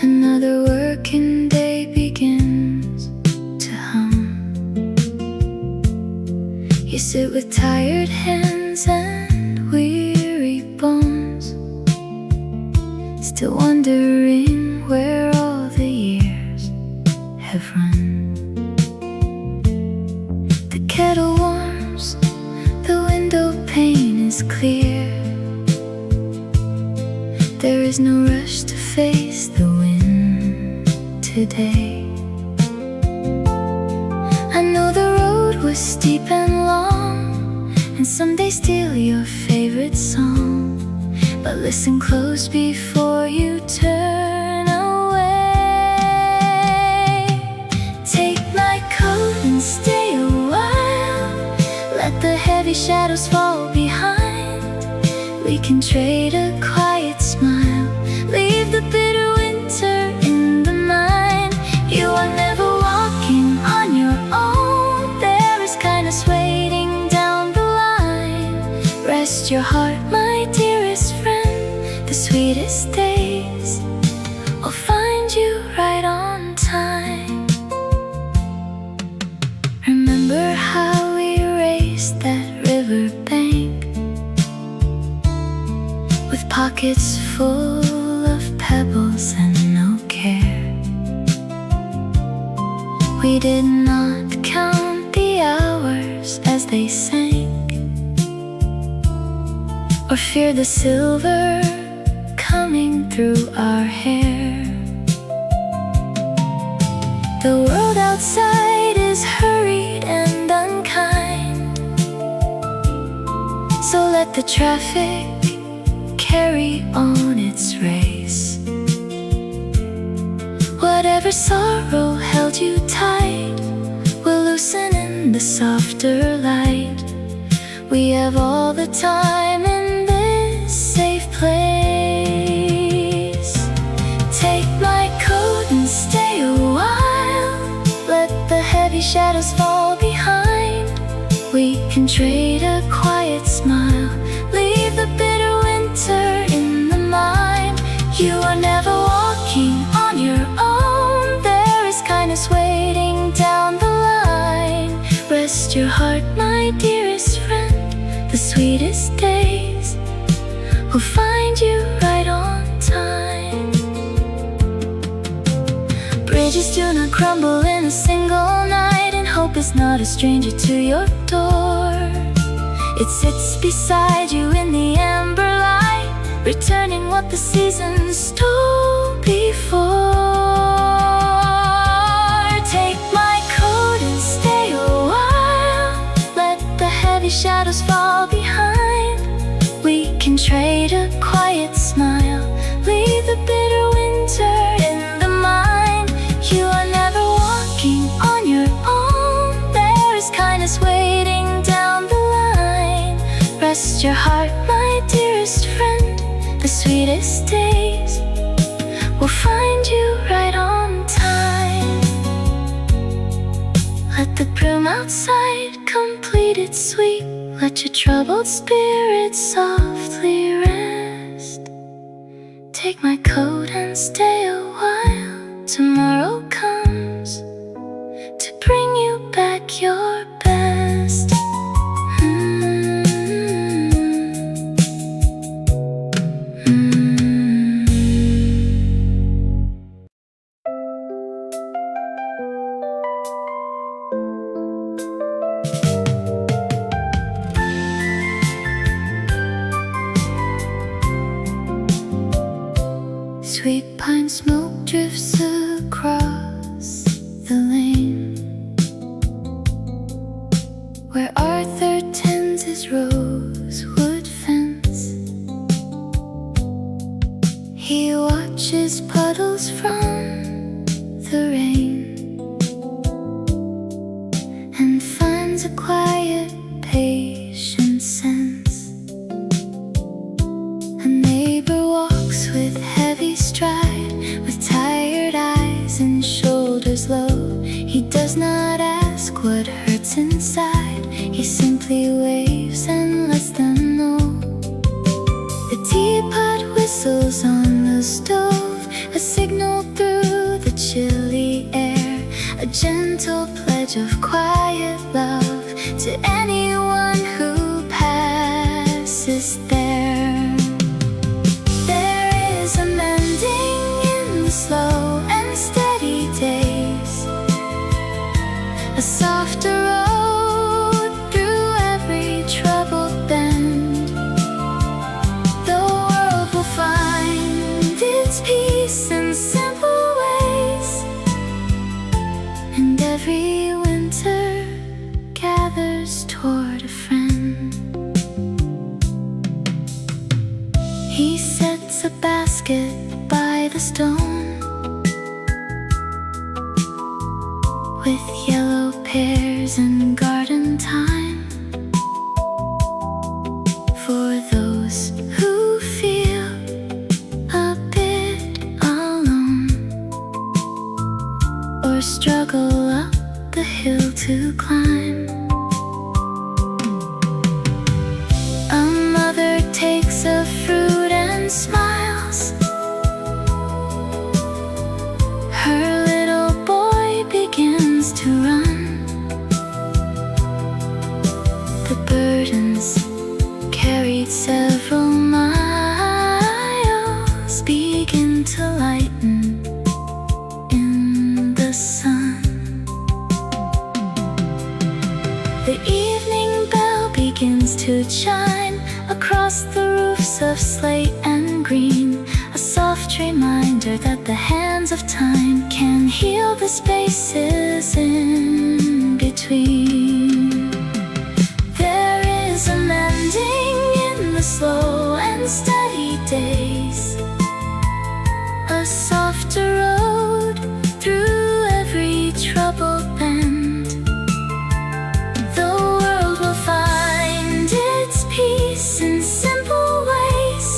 Another working day begins to hum. You sit with tired hands and weary bones, still wondering where all the years have run. The kettle warms, the window pane is clear. There is no rush to face the wind today. I know the road was steep and long, and someday steal your favorite song. But listen close before you turn away. Take my coat and stay a while. Let the heavy shadows fall behind. We can trade a quiet smile. Leave the bitter winter in the mind. You are never walking on your own. There is kindness waiting down the line. Rest your heart, my dearest friend. The sweetest days will find you right on time. Remember how we raced that river bank, with pockets full of pebbles and no care. We did not count the hours as they sank, or fear the silver coming through our hair. The world outside is hurried and unkind, so let the traffic carry on its race. Whatever sorrow held you tight will loosen in the softer light. We have all the time in this safe place. Take my coat and stay a while. Let the heavy shadows fall behind. We can trade a quiet smile. Leave the bitter winter in the mind. You are never walking on your own. There is kindness waiting down the line. Rest your heart, my dearest friend. The sweetest days will find you right on time. Bridges do not crumble in a single night, and hope is not a stranger to your door. It sits beside you in the amber light, returning what the seasons stole before. Take my coat and stay a while. Let the heavy shadows fall behind. We can trade a quiet smile. Leave the bitter winter in the mind. You are never walking on your own. There is kindness waiting down the line. Rest your heart, my dearest friend. The sweetest days will find you right on time. Let the broom outside complete its sweep. Let your troubled spirit softly rest. Take my coat and stay a while. Tomorrow comes to bring you back your best. Sweet pine smoke drifts across the lane where Arthur tends his rosewood fence. He watches puddles from the rain and finds a quiet, patient sense. A neighbor walks with heavy stride, with tired eyes and shoulders low. He does not ask what hurts inside. He simply waves and lets them know. whistles on the stove, a signal through the chilly air, a gentle pledge of quiet love to anyone who passes there. There is a mending in the slow and steady days, a softer road through every troubled bend. The world will find its peace in simple ways, and every winter gathers toward a friend. He sets a basket by the stone with yellow pears and garden thyme for those who feel a bit alone or struggle up the hill to climb. A mother takes a fruit and smiles. Her little boy begins to run. The burdens carried several miles begin to lighten in the sun. The evening bell begins to chime across the roofs of slate and green, a soft reminder that the hands of time can heal the spaces in between. There is a mending in the slow and steady days, a softer road through every troubled bend. The world will find its peace in simple ways,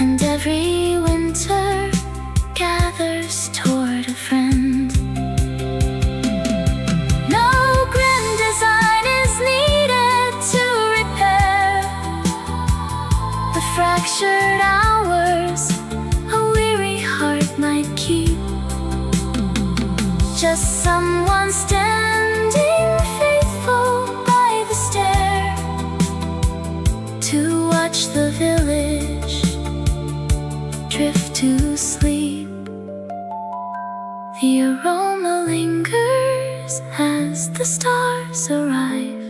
and every winter gathers toward a friend. No grand design is needed to repair the fractured hours a weary heart might keep. Just someone standing faithful by the stair to watch the village drift to sleep. The aroma lingers as the stars arrive.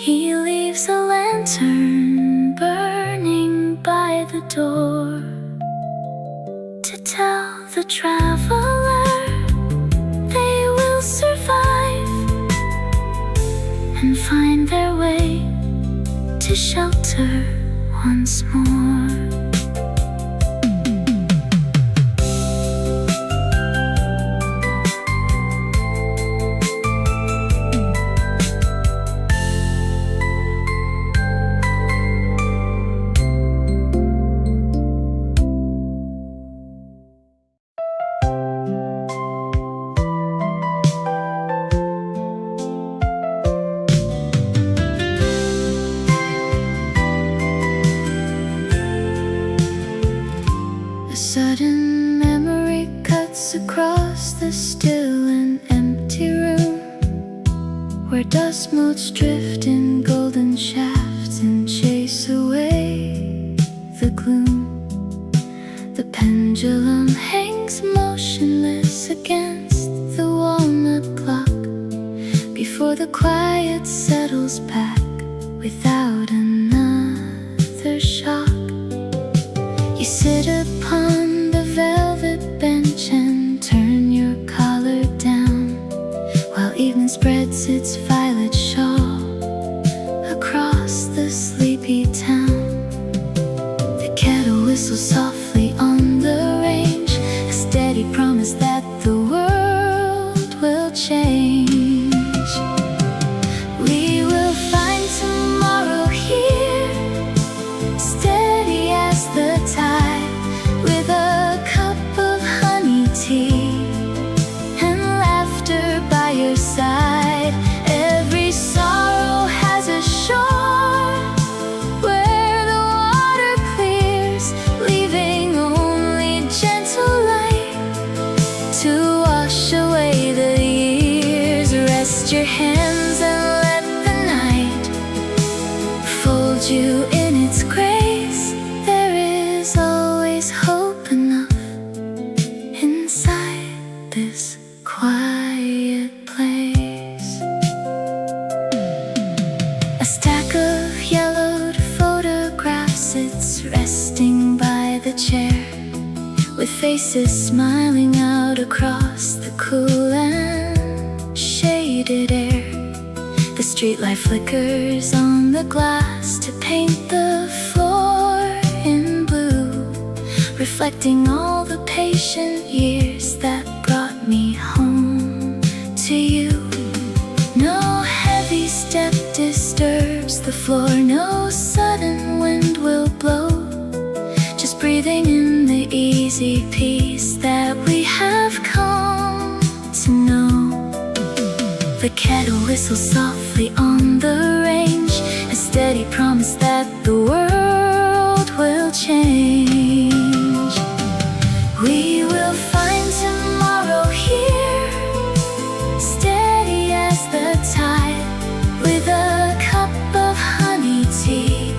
He leaves a lantern burning by the door to tell the traveler they will survive and find their way to shelter once more. A sudden memory cuts across the still and empty room, where dust motes drift in golden shafts and chase away the gloom. The pendulum hangs motionless against the walnut clock before the quiet settles back without another shock. You sit upon the velvet bench and turn your collar down, while evening spreads its violet shawl across the sleepy town. The kettle whistles softly on the range, a steady promise that the world will change. We will find tomorrow here, steady as the tide, with a cup of honey tea and laughter by your side. Every sorrow has a shore where the your hands and let the night fold you in its grace. There is always hope enough inside this quiet place. A stack of yellowed photographs sits resting by the chair, with faces smiling out across the cool and shaded air. The streetlight flickers on the glass to paint the floor in blue, reflecting all the patient years that brought me home to you. No heavy step disturbs the floor, no sudden wind will blow, just breathing in the easy peace that we have come to know. The kettle whistles softly on the range, a steady promise that the world will change. We will find tomorrow here, steady as the tide, with a cup of honey tea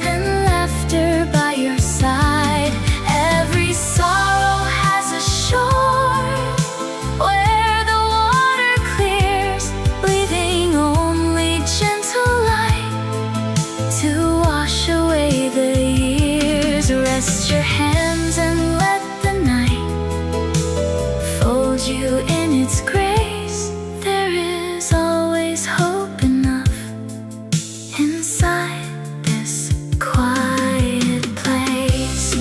and laughter by your side. Every sorrow has a shore where the water clears, leaving only gentle light to wash away the years. Rest your hands and let the night fold you in its grace. There is always hope enough inside this quiet place.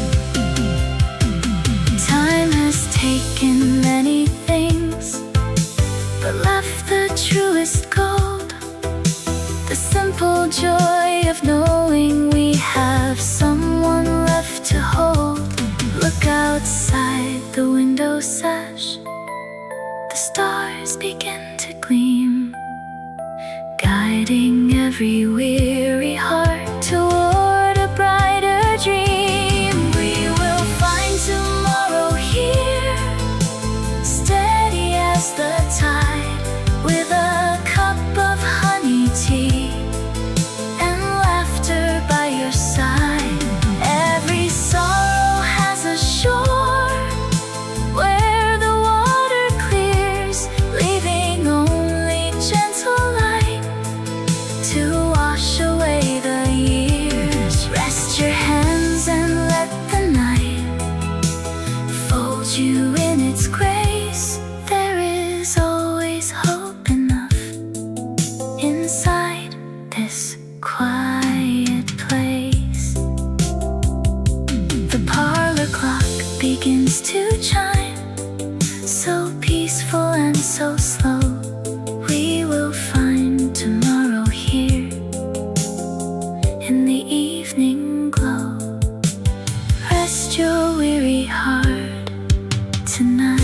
Time has taken many things, but left the truest gold, the simple joy of knowing we have someone left to hold. Look outside the window sash, the stars begin to gleam, guiding every weary heart toward a brighter dream. We will find tomorrow here, steady as the tide, with a cup of honey tea and laughter by your side. Every sorrow has a shore where the water clears, leaving only gentle light to wash away the years. Rest your hands and let the night fold you in its grace. There is always hope enough inside this quiet place. The parlor clock begins to chime, so peaceful and so slow. We will find tomorrow here in the evening glow. Rest your weary heart tonight.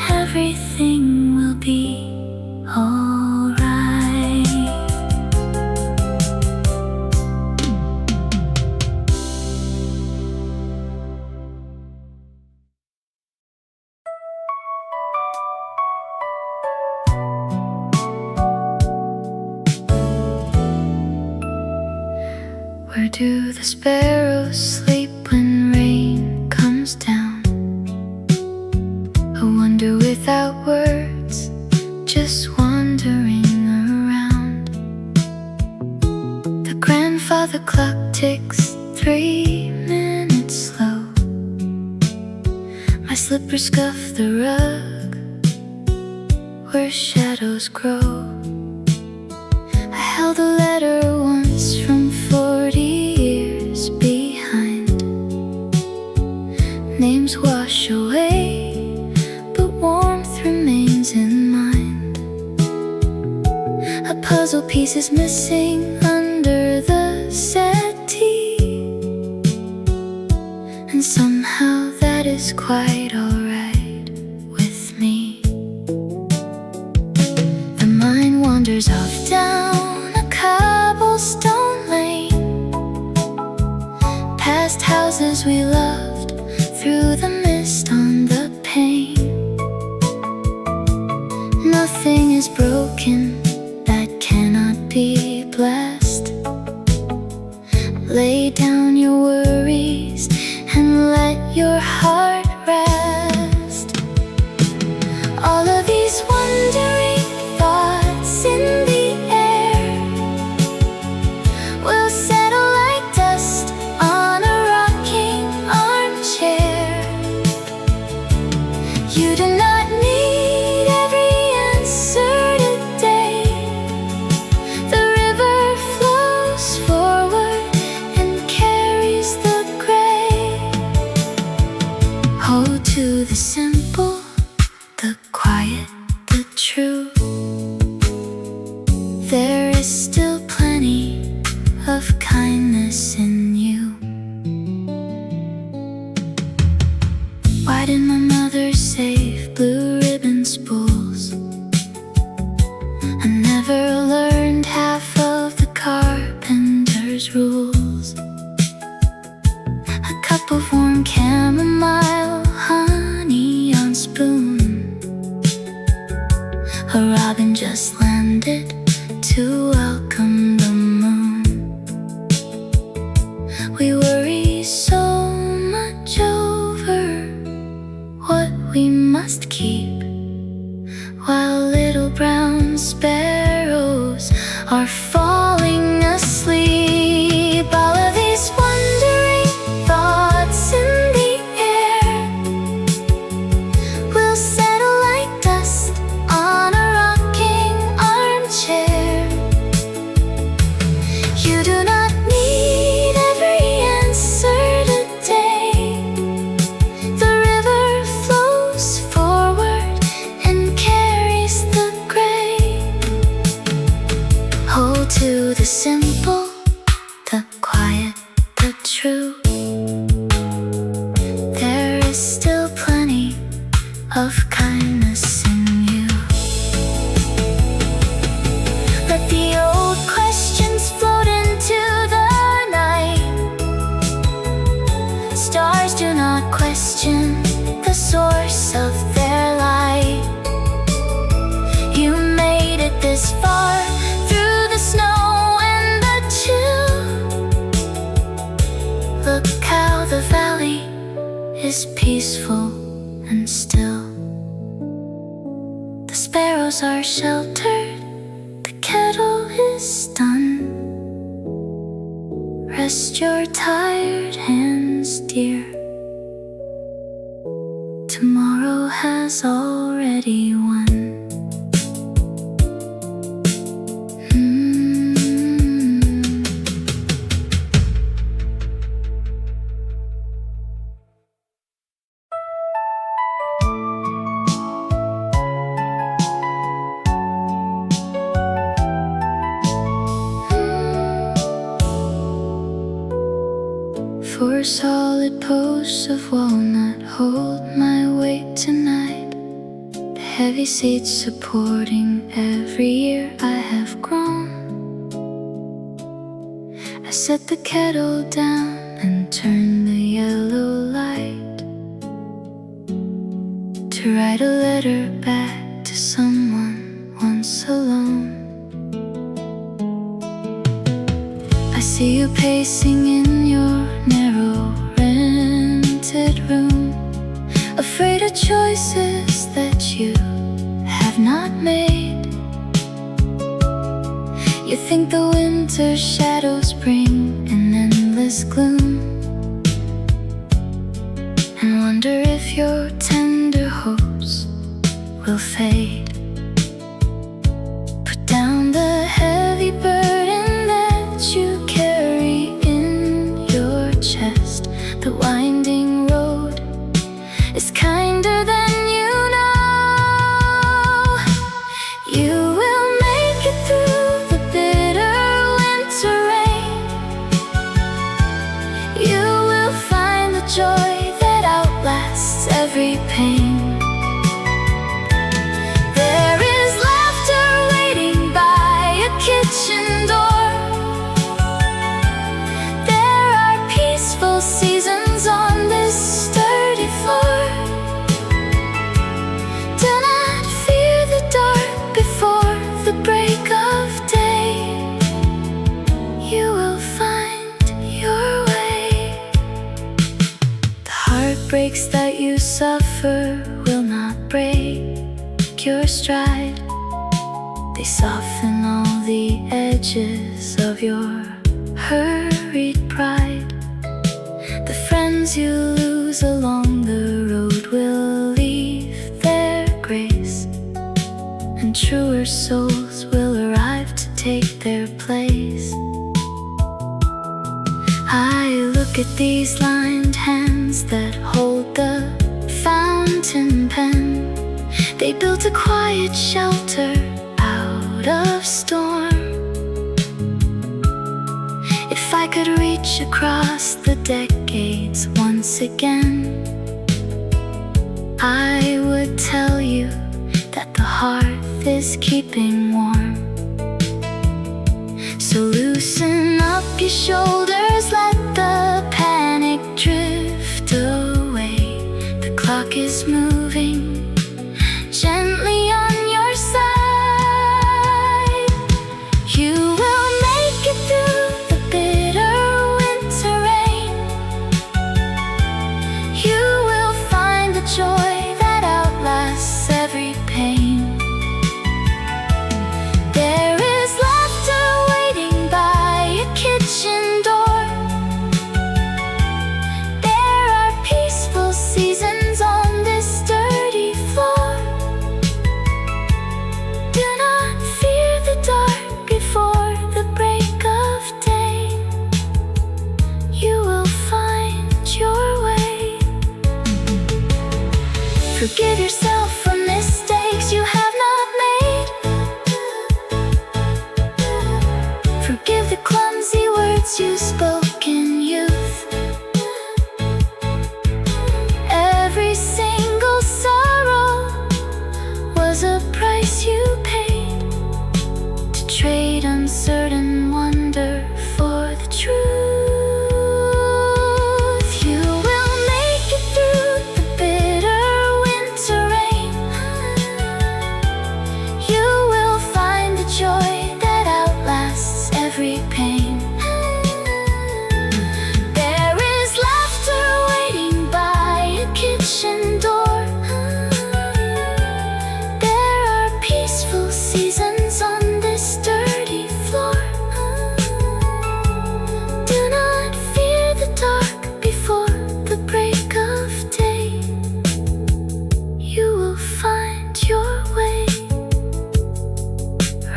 Everything will be alright. Where do the sparrows sleep when rain comes down? A wonder without words, just wandering around. The grandfather clock ticks 3 minutes slow. My slippers scuff the rug where shadows grow. I held a letter once from 40 years behind. Names wash away, but warmth remains in mind. A puzzle piece is missing under the settee, and somehow that is quite alright with me. The mind wanders off down a cobblestone lane, past houses we loved, through the mist on the pane. is broken that cannot be blessed. Lay down your worries and let your heart rest. All of these wandering thoughts in the air will settle like dust on a rocking armchair. You do not need every answer today. The river flows forward and carries the gray. Hold to the simple, the quiet, the true. There is still plenty of kindness in you. Why did my mother save blue ribbon spools? I never learned half of the carpenter's rules. A cup of warm chamomile, honey on spoon. A robin just landed to welcome the moon. We worry so much over what we must keep, while little brown sparrows are falling asleep. All of these wandering thoughts in the air will settle like dust on a rocking armchair. You do not need every answer today. The river flows forward and carries the gray. Hold to the simple, the quiet, the true. There is still plenty of kindness in you. Let the old questions float into the night. Stars do not question the source of their light. You made it this far through the snow and the chill. Look how the valley is peaceful and still. The sparrows are sheltered, the kettle is done. Rest your tired hands, dear. Tomorrow has already won. Four solid posts of walnut hold my weight tonight. The heavy seats supporting every year I have grown. I set the kettle down and turn the yellow light to write a letter back to someone once alone. I see you pacing in your narrow rented room, afraid of choices that you have not made. You think the winter shadows bring an endless gloom, and wonder if your tender hopes will fade. Put down the heavy burden that you carry in your chest. The winding road is kinder than you know. You will make it through the bitter winter rain. You will find the joy that outlasts every pain. There is laughter waiting by a kitchen door. There are peaceful seasons on this sturdy floor. heartbreaks that you suffer will not break your stride. They soften all the edges of your hurried pride. The friends you lose along the road will leave their grace, and truer souls will arrive to take their place. I look at these lined hands that hold the fountain pen. They built a quiet shelter out of storm. If I could reach across the decades once again, I would tell you that the hearth is keeping warm. So loosen up your shoulders, let the panic drift away. The clock is moving gently on your side. You will make it through the bitter winter rain. You will find the joy that outlasts every pain. There is laughter waiting by a kitchen door. There are peaceful seasons on this dirty floor. Do not fear the dark before the break of day. You will find your way. Forgive yourself for mistakes you have not made. Forgive the clumsy words you spoke in youth. Every single sorrow was a price you paid to trade uncertain wonder for the truth. You will make it through the bitter winter rain. You will find the joy that outlasts every pain. There is laughter waiting by a kitchen door. There are peaceful seasons on this dirty floor. Do not fear the dark before the break of day. You will find your way.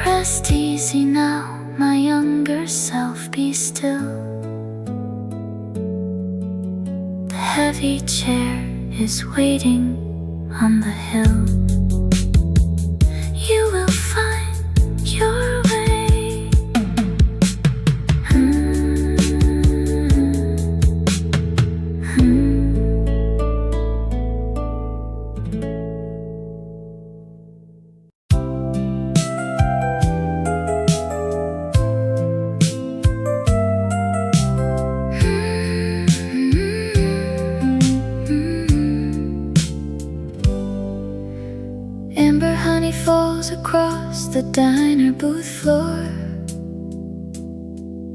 Rest easy now, my younger self, be still. The heavy chair is waiting on the hill. You will find your way. Amber honey falls across the diner booth floor,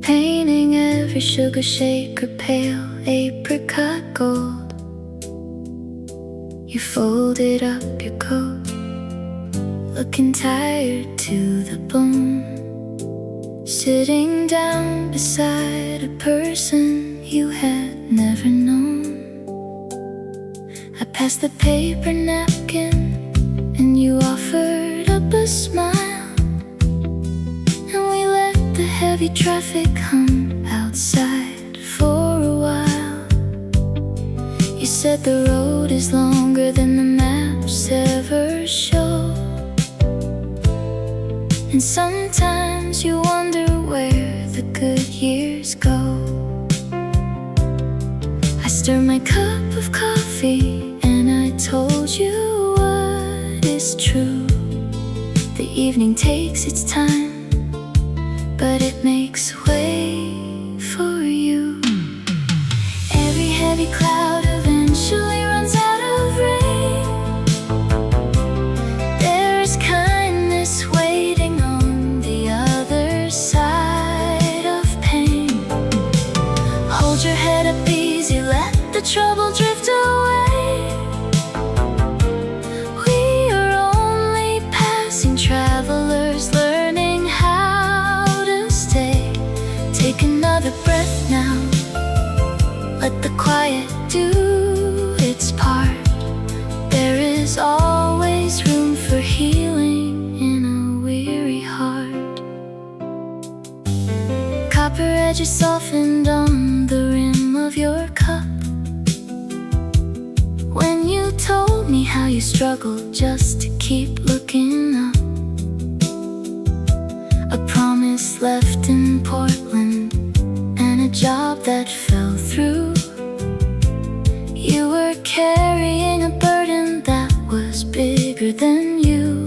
painting every sugar shaker pale apricot gold. You folded up your coat, looking tired to the bone, sitting down beside a person you had never known. I passed the paper napkin and you offered up a smile, and we let the heavy traffic hum outside for a while. You said the road is longer than the maps ever show, and sometimes you wonder where the good years go. I stirred my cup of coffee and I told you is true. The evening takes its time, but it makes way for you. Every heavy cloud eventually runs out of rain. There is kindness waiting on the other side of pain. Hold your head up easy, let the trouble drift away. edges softened on the rim of your cup. When you told me how you struggled just to keep looking up. A promise left in Portland and a job that fell through. You were carrying a burden that was bigger than you.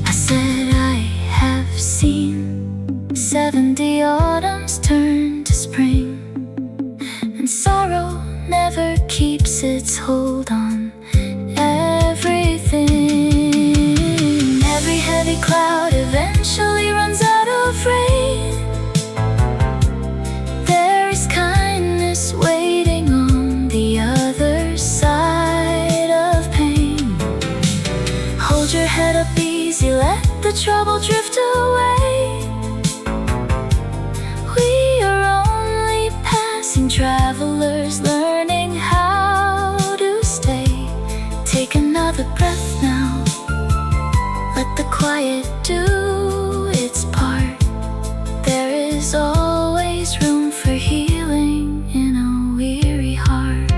I said I have seen 70 autumns turn to spring, and sorrow never keeps its hold on everything. Every heavy cloud eventually runs out of rain. There is kindness waiting on the other side of pain. Hold your head up easy, let the trouble drift away. We are only passing travelers, learning how to stay. Take another breath now, let the quiet do its part. There is always room for healing in a weary heart.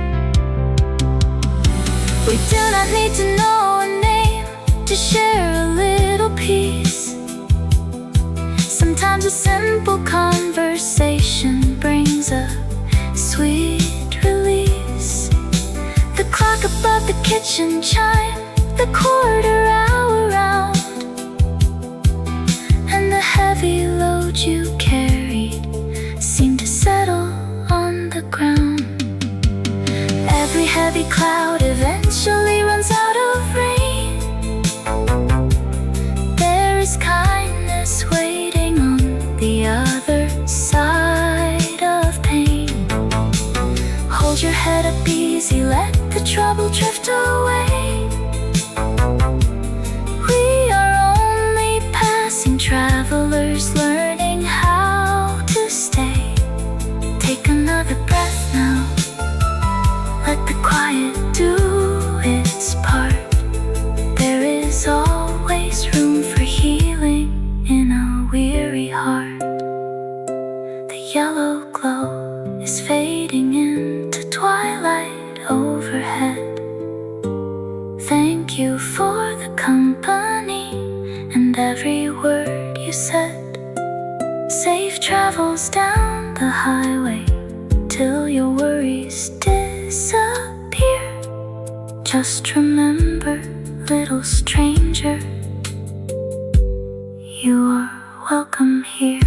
We do not need to know a name to share a little peace. Sometimes a simple conversation brings a sweet release. The clock above the kitchen chime the quarter-hour round, and the heavy load you carried seemed to settle on the ground. Every heavy cloud eventually runs out of rain. There is kindness waiting on the other side of pain. Hold your head up easy, let the trouble drift away. We are only passing travelers, learning how to stay. Take another breath now, let the quiet do its part. There is always room for healing in a weary heart. The yellow glow is fading into twilight overhead. Thank you for the company and every word you said. Safe travels down the highway till your worries disappear. Just remember, little stranger, you are welcome here.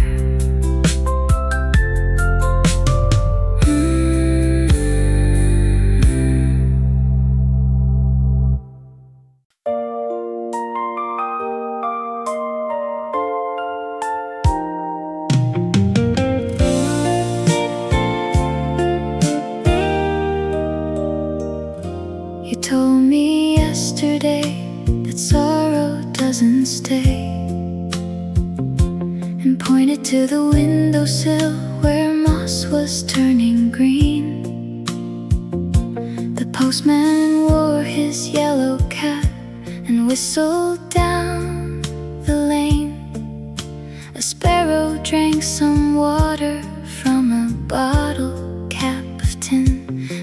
You told me yesterday that sorrow doesn't stay, and pointed to the windowsill where moss was turning green. The postman wore his yellow cap and whistled down the lane. A sparrow drank some water from a bottle cap of tin.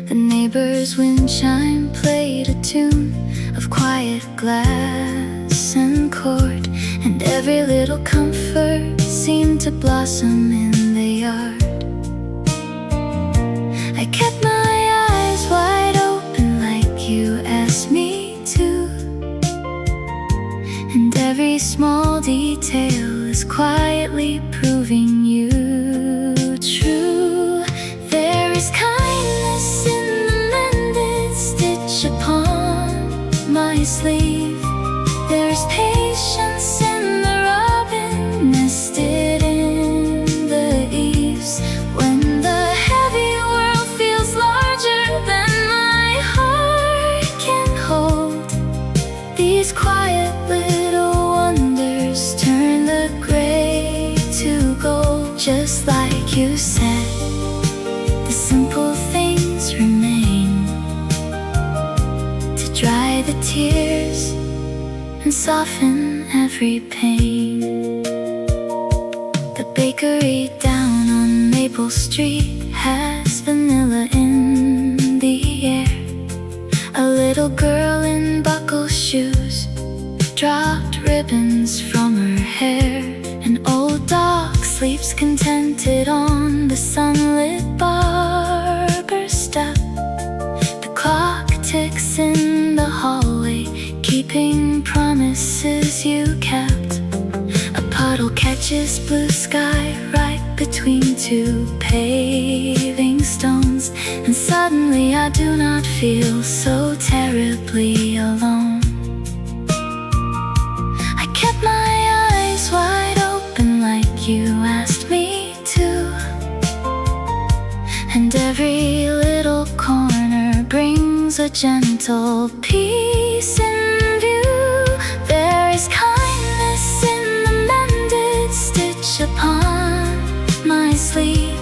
The neighbor's wind chime played a tune of quiet glass and cord, and every little comfort seemed to blossom in the yard. I kept my eyes wide open like you asked me to, and every small detail is quietly proving you true. There is kindness in the mended stitch upon my sleeve. There is patience in the robin nested in the eaves. When the heavy world feels larger than my heart can hold, these quiet little wonders turn the gray to gold. Just like you said, the simple things remain to dry the tears and soften every pain. The bakery little girl in buckle shoes dropped ribbons from her hair. An old dog sleeps contented on the sunlit barber step. The clock ticks in the hallway, keeping promises you kept. A puddle catches blue sky right between two paving stones, and suddenly I do not feel so terribly alone. I kept my eyes wide open like you asked me to, and every little corner brings a gentle peace in view. There is kindness in the mended stitch upon my sleeve.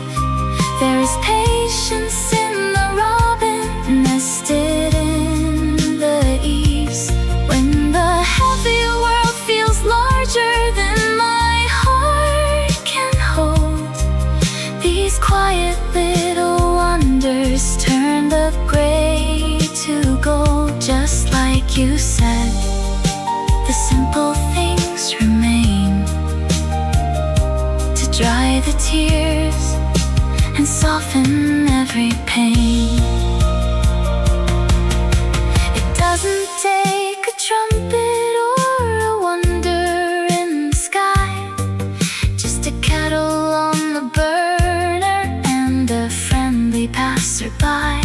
There is patience in the robin nested in the eaves. When the heavy world feels larger than my heart can hold, these quiet little wonders turn the gray to gold. Just like you said, the simple things remain to dry the tears and soften every pain. It doesn't take a trumpet or a wonder in the sky, just a kettle on the burner and a friendly passerby.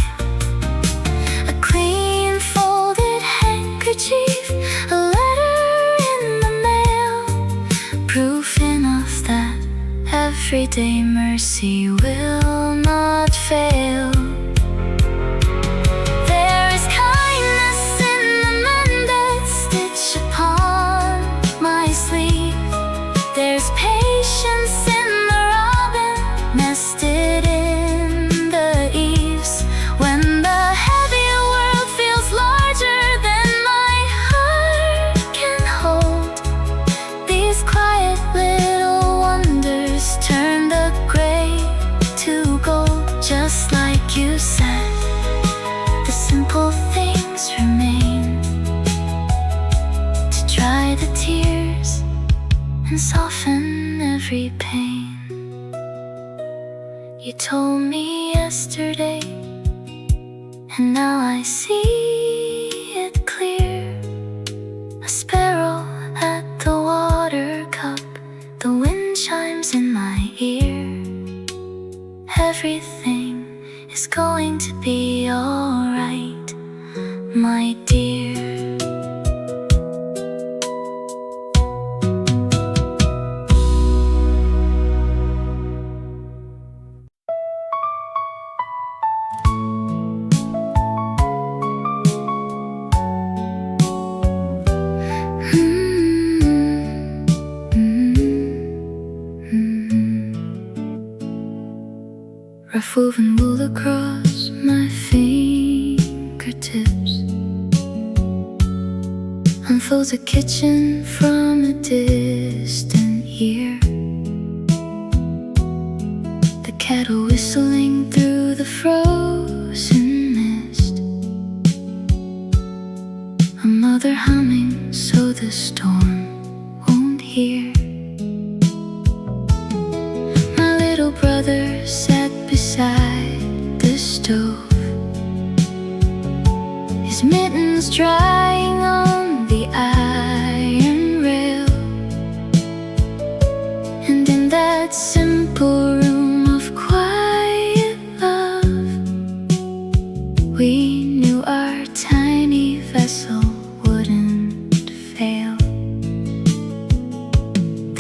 A clean folded handkerchief, a letter in the mail, proof enough that everyday mercy will not fail. There is kindness in the mended stitch upon my sleeve. There's patience in the robin nested in the eaves. When the heavy world feels larger than my heart can hold, these quiet little wonders turn the gray to gold. Just like you said, the simple things remain to dry the tears and soften every pain. You told me yesterday, and now I see it clear. A sparrow at the water cup, the wind chimes in my ear. Everything is going to be alright, my dear. Rough woven wool across my fingertips unfolds a kitchen from a distant year. The kettle whistling through the frozen mist, a mother humming so the storm won't hear. My little brother sat beside the stove, his mittens drying on the iron rail. And in that simple room of quiet love, we knew our tiny vessel wouldn't fail.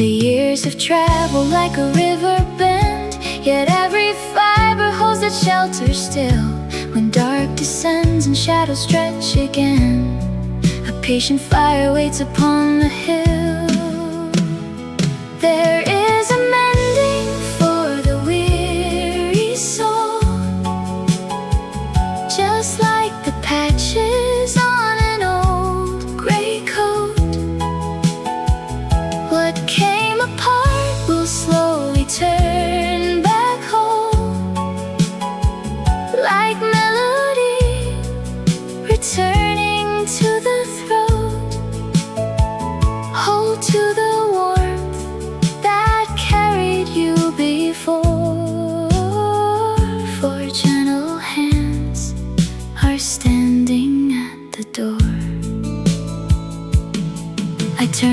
The years have traveled like a river bend, yet every fiber holds that shelter still. When dark descends and shadows stretch again, a patient fire waits upon the hill. There is a mending for the weary soul, just like the patches on an old gray coat. What came apart will slowly turn back whole, like melody returning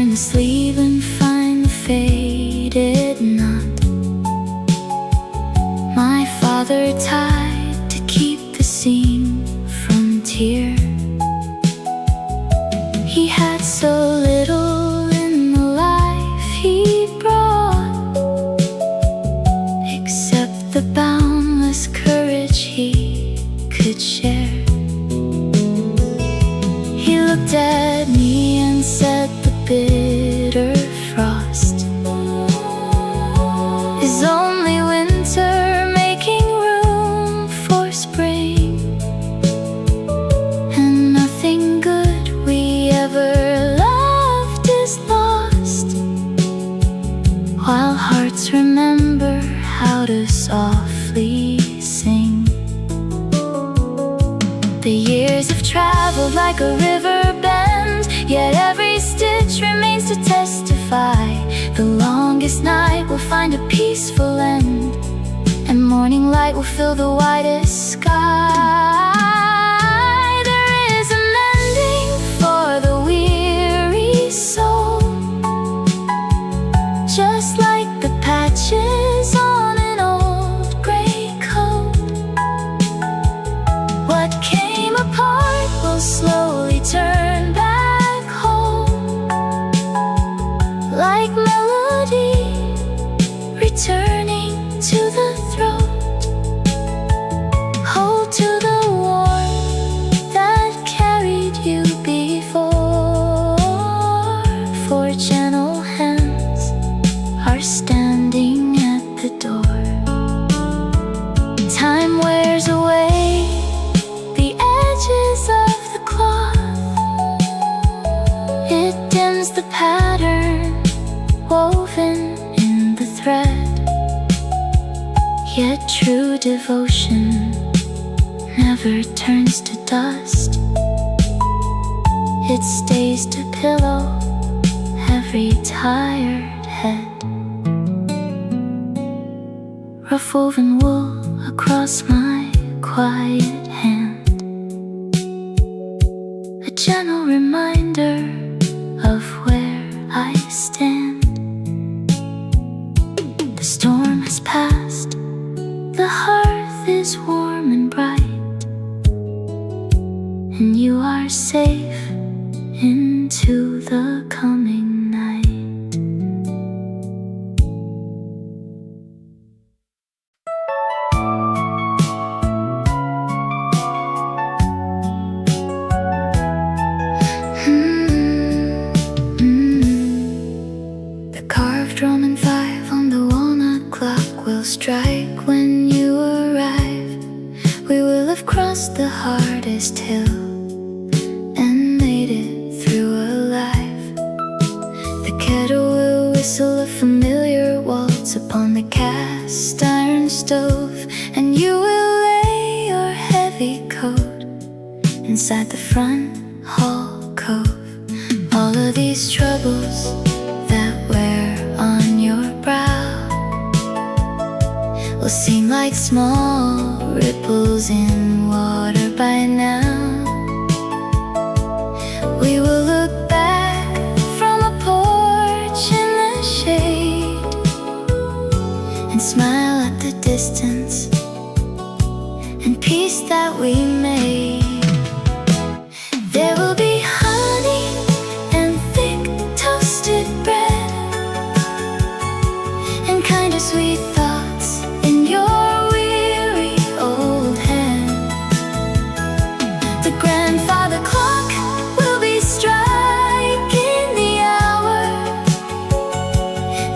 the sleeve and find the faded knot my father tied to keep the seam from tear. He had so little in the life he brought, except the boundless courage he could share. He looked at me and said the bitter frost is only winter making room for spring, and nothing good we ever loved is lost, while hearts remember how to softly sing. The years have traveled like a river bend, yet every stitch remains to testify. The longest night will find a peaceful end, and morning light will fill the widest sky. There is a mending for the weary soul, just like the patches on an old gray coat. What came apart will slowly turn back home, like melody returning to the throat. Hold to the warmth that carried you before, for gentle hands are standing at the door. Time wears away the edges of the cloth, it dims the pattern woven in the thread. Yet true devotion never turns to dust, it stays to pillow every tired head. Rough woven wool across my quiet hand, a gentle reminder of where I stand. The storm has passed, the hearth is warm and bright, and you are safe into the coming night. The carved Roman 5 on the walnut clock will strike when you arrive. We will have crossed the hardest hill and made it through alive. The kettle will whistle a familiar waltz upon the cast iron stove, and you will lay your heavy coat inside the front hall cove. All of these troubles that wear on your brow will seem like small ripples in water by now. We will look back from a porch in the shade and smile at the distance and peace that we made. There will be honey and thick toasted bread and kind of sweet thoughts in your weary old head. The grandfather clock will be striking the hour.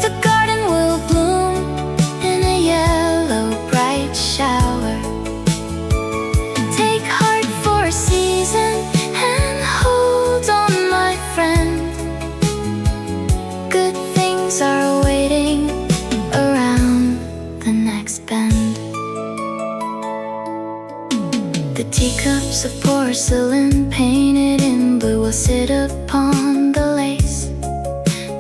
The garden will bloom in a yellow bright shower. Take heart for a season and hold on, my friend. Good things are waiting around the next bend. The teacups of porcelain painted in blue will sit upon the lace.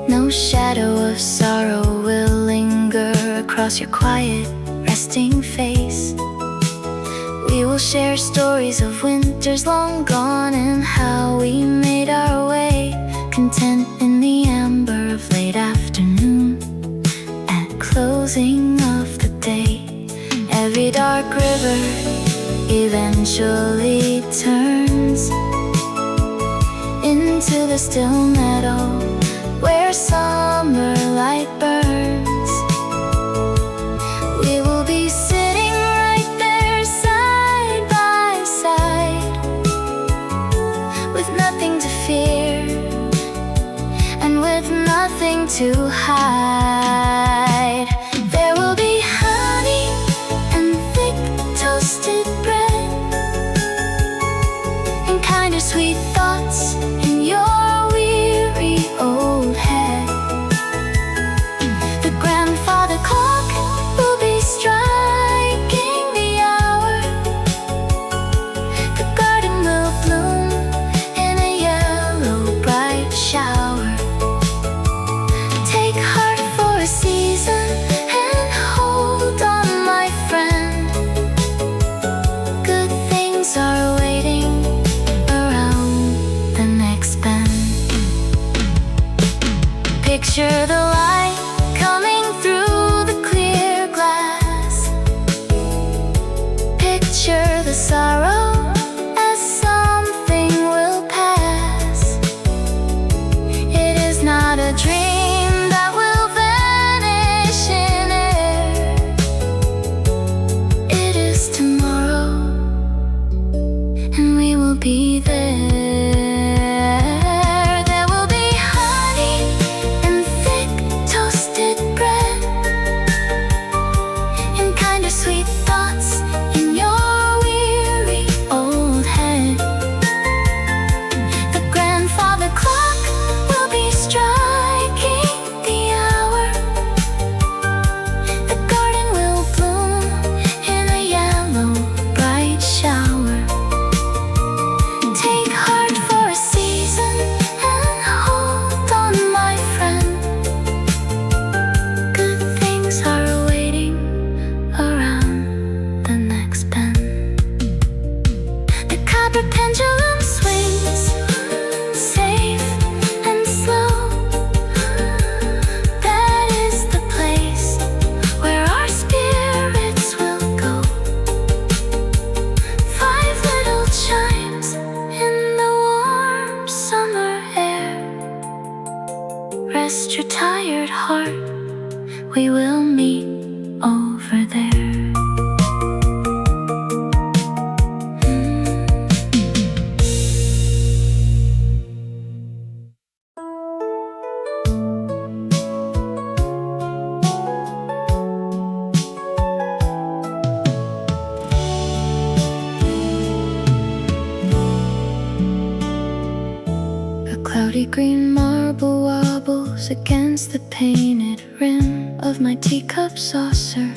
No shadow of sorrow will linger across your quiet, resting face. We will share stories of winters long gone and how we made our way, content in the amber of late afternoon. At closing of the day, every dark river eventually turns into the still meadow where summer light burns. We will be sitting right there side by side, with nothing to fear and with nothing to hide. There will be honey and thick toasted bread and kinder sweet thoughts in your weary old head. The grandfather clock will be striking the hour. The garden will bloom in a yellow bright shower. Take heart for a season and hold on, my friend. Good things are waiting around the next bend. Picture the light coming through the clear glass. Picture the sorrow as something will pass. It is not a dream that will vanish in air. It is tomorrow, and we will be there. There will be honey and thick toasted bread and kinder sweet thoughts in your weary old head. The grandfather clock will be striking the hour. The garden will bloom in a yellow bright shower. Take heart for a season and hold on, my friend. Good things are waiting around the next bend. The copper pendulum swings safe and slow. That is the place where our spirits will go. 5 little chimes in the warm summer air. Rest your tired heart, we will meet over there. A cloudy green marble wobbles against the painted rim of my teacup saucer.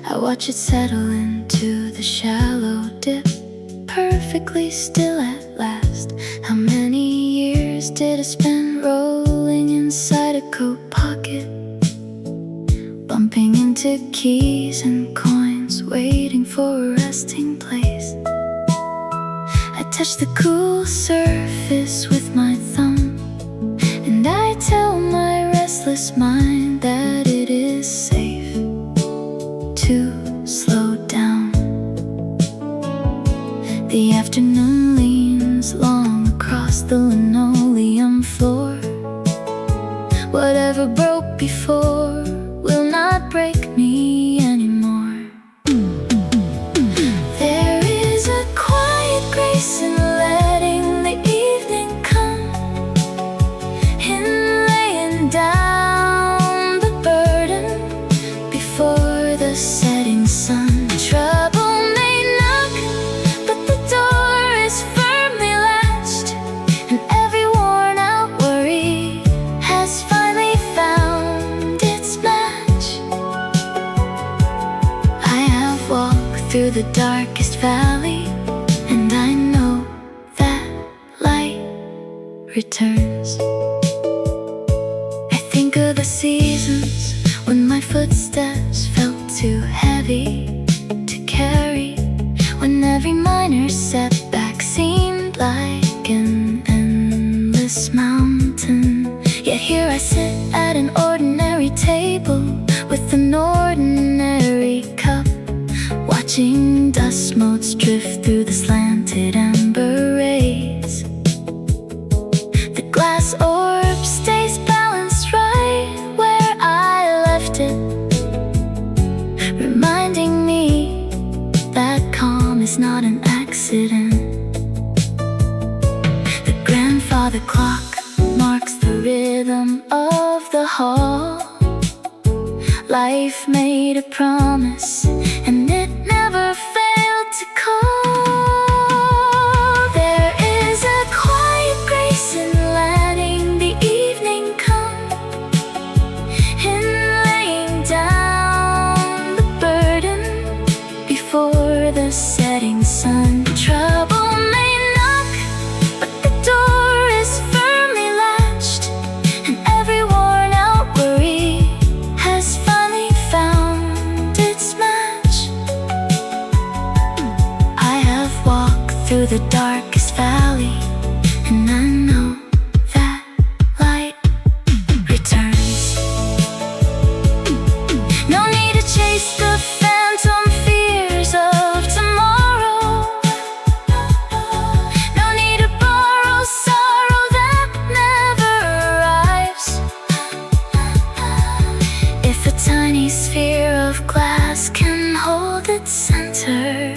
I watch it settle into the shallow dip, perfectly still at last. How many years did I spend rolling inside a coat pocket, bumping into keys and coins, waiting for a resting place? I touch the cool surface with my thumb, and I tell my restless mind that it is safe to slow down. The afternoon leans long across the linoleum floor. Whatever broke before will not break me anymore. There is a quiet grace in letting the evening come, in laying down the burden before the setting sun. Trouble may knock, but the door is firmly latched, and every worn out worry has finally found its match. I have walked through the darkest valley, and I know that light returns. I think of the seasons when my footsteps felt too heavy to carry, when every minor setback seemed like an endless mountain. I sit at an ordinary table with an ordinary cup, watching dust motes drift through the slanted amber rays. The glass orb stays balanced right where I left it, reminding me that calm is not an accident. The grandfather clock marks the rhythm of the hall. Life made a promise and it never failed to call. There is a quiet grace in letting the evening come, in laying down the burden before the setting sun. Trouble may knock, but the door is firmly latched, and every worn out worry has finally found its match. I have walked through the darkest valley, and I know that light returns. No need to chase the phantom fears of tomorrow. No need to borrow sorrow that never arrives. If a tiny sphere of glass can hold its center,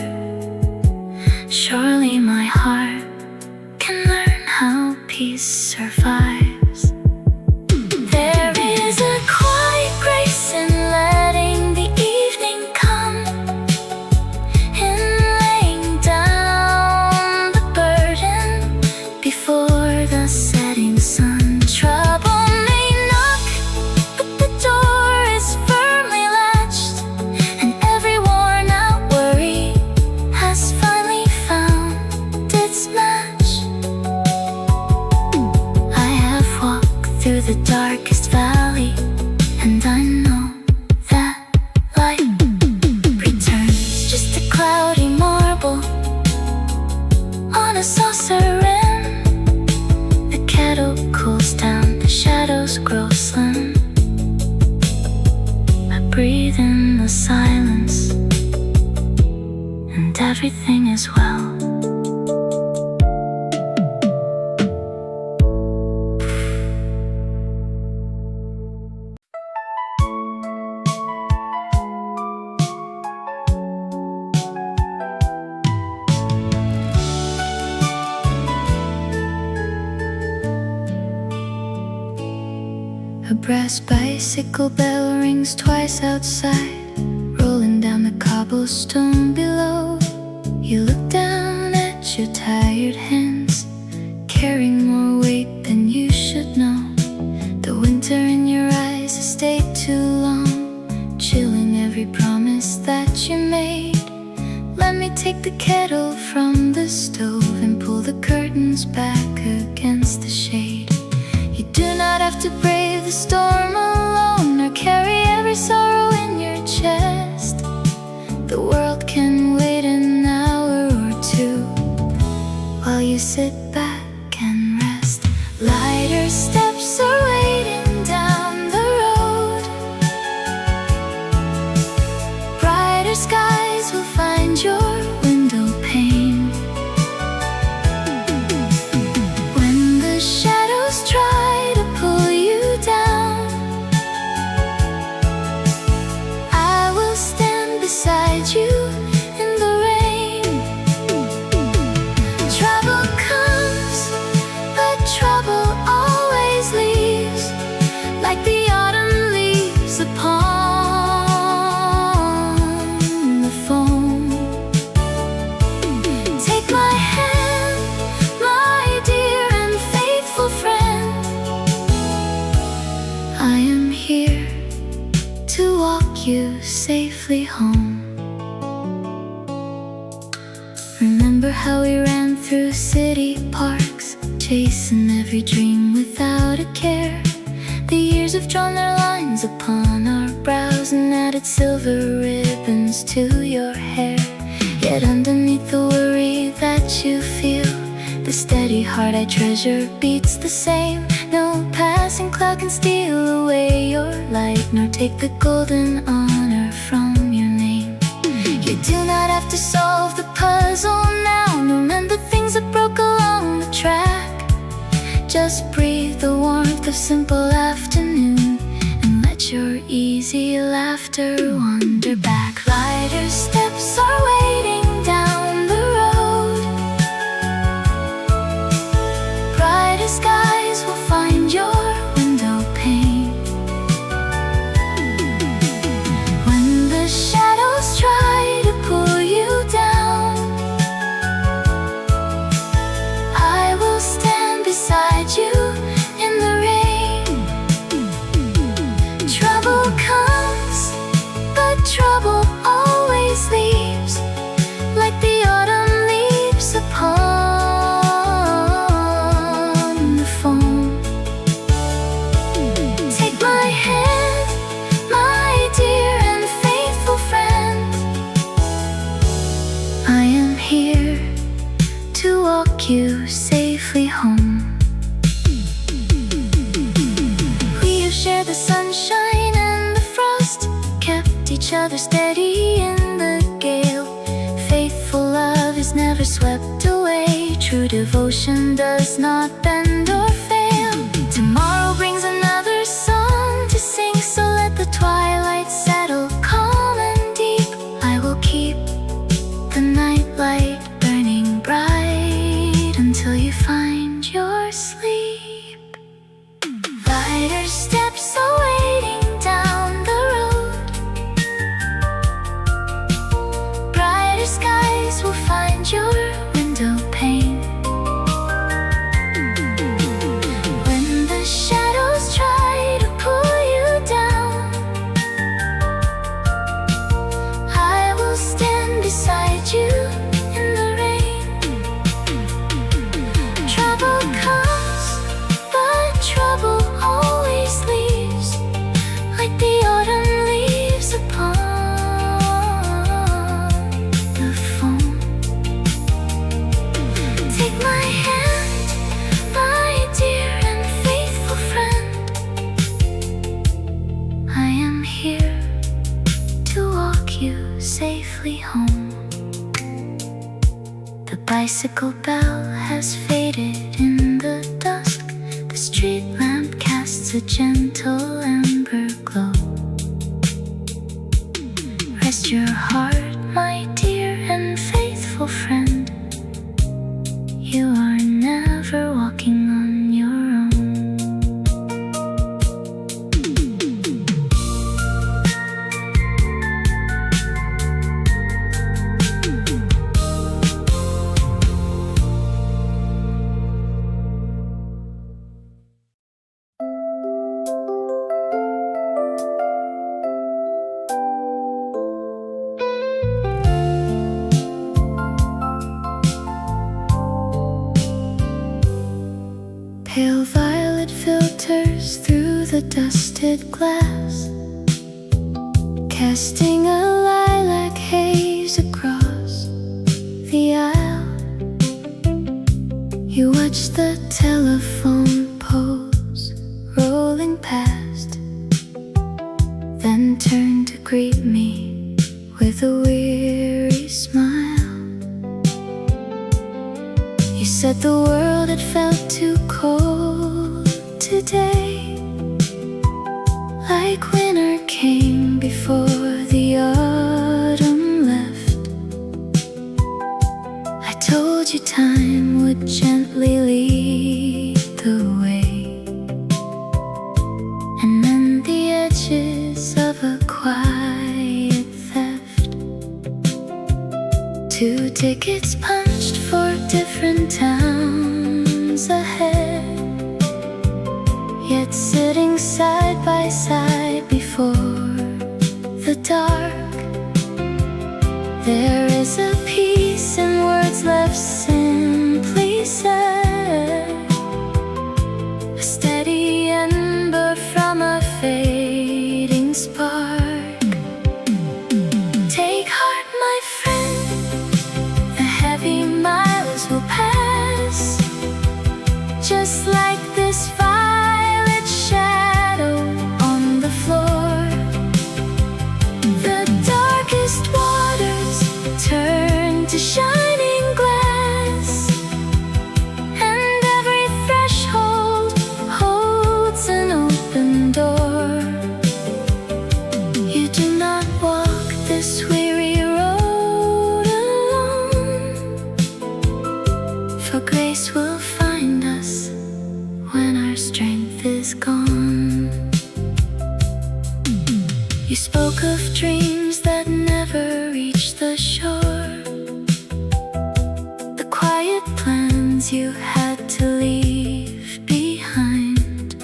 surely my heart can learn how peace survives. There is a quiet grace in letting the evening come, in laying down the burden before the setting sun. Trouble may knock, but the door is firmly latched, and every worn out worry has finally found its match. I have walked through the darkest valley, and I know that light returns. Just a cloudy marble on a saucer rim. The kettle cools down, the shadows grow slim. I breathe in the silence, and everything is well. A brass bicycle bell rings twice outside, rolling down the cobblestone below. You look down at your tired hands, carrying more weight than you should know. The winter in your eyes has stayed too long, chilling every promise that you made. Let me take the kettle from the stove and pull the curtains back against the shade. You do not have to brave the storm alone, or carry every sorrow in your chest. The world can wait an hour or two while you sit back and rest. Lighter steps are waiting down the road, brighter skies will find your window pane. When the shadows try to pull you down, I will stand beside you in the rain. Trouble comes, but trouble always leaves, like the autumn leaves upon the foam. Take my hand, my dear and faithful friend. I am here to walk you safely home. Remember how we ran through city parks, chasing every dream without a care. The years have drawn their lines upon our brows and added silver ribbons to your hair. Yet underneath the worry that you feel, the steady heart I treasure beats the same. No passing cloud can steal away your light, nor take the golden honor from your name. You do not have to solve the puzzle now, nor mend the things that broke along the track. Just breathe the warmth of simple afternoon, and let your easy laughter wander back. Lighter steps are waiting down the road. Brighter skies will find your window pane. When the shadows try to pull you down, I will stand beside you in the rain. Trouble comes, but trouble always leaves, like the autumn leaves upon the foam. Take my hand, my dear and faithful friend. I am here to walk you safely home. We have shared the sunshine and the frost, kept each other steady in the gale. Faithful love is never swept away. True devotion does not bend or fail. Tomorrow brings another song to sing, so let the twilight settle calm and deep. I will keep the night light burning bright until you find your sleep. Lighter steps are waiting down the road. Brighter skies will find your window pane. When the shadows try to pull you down, I will stand beside you in the rain. Trouble comes, but trouble always leaves, like the autumn leaves upon the foam. Take my hand, my dear and faithful friend. I am here to walk you safely home. The bicycle bell has faded in the dusk. The street lamp casts a gentle amber glow. Rest your heart, my dear and faithful friend. You are never walking on your own. Pale violet filters through the dusted glass, casting a lilac haze across the aisle. You watch the telephone poles rolling past, then turn to greet me with a weary smile. You said the world had felt too cold today, like winter came before the autumn left. I told you time would gently lead the way, and mend the edges of a quiet theft. 2 tickets punched for different towns ahead, yet sitting side by side before the dark. There is a peace in words left simply said, a steady ember from a fading spark. Take heart, my friend, the heavy miles will pass, just like this fire For grace will find us when our strength is gone. You spoke of dreams that never reached the shore, the quiet plans you had to leave behind.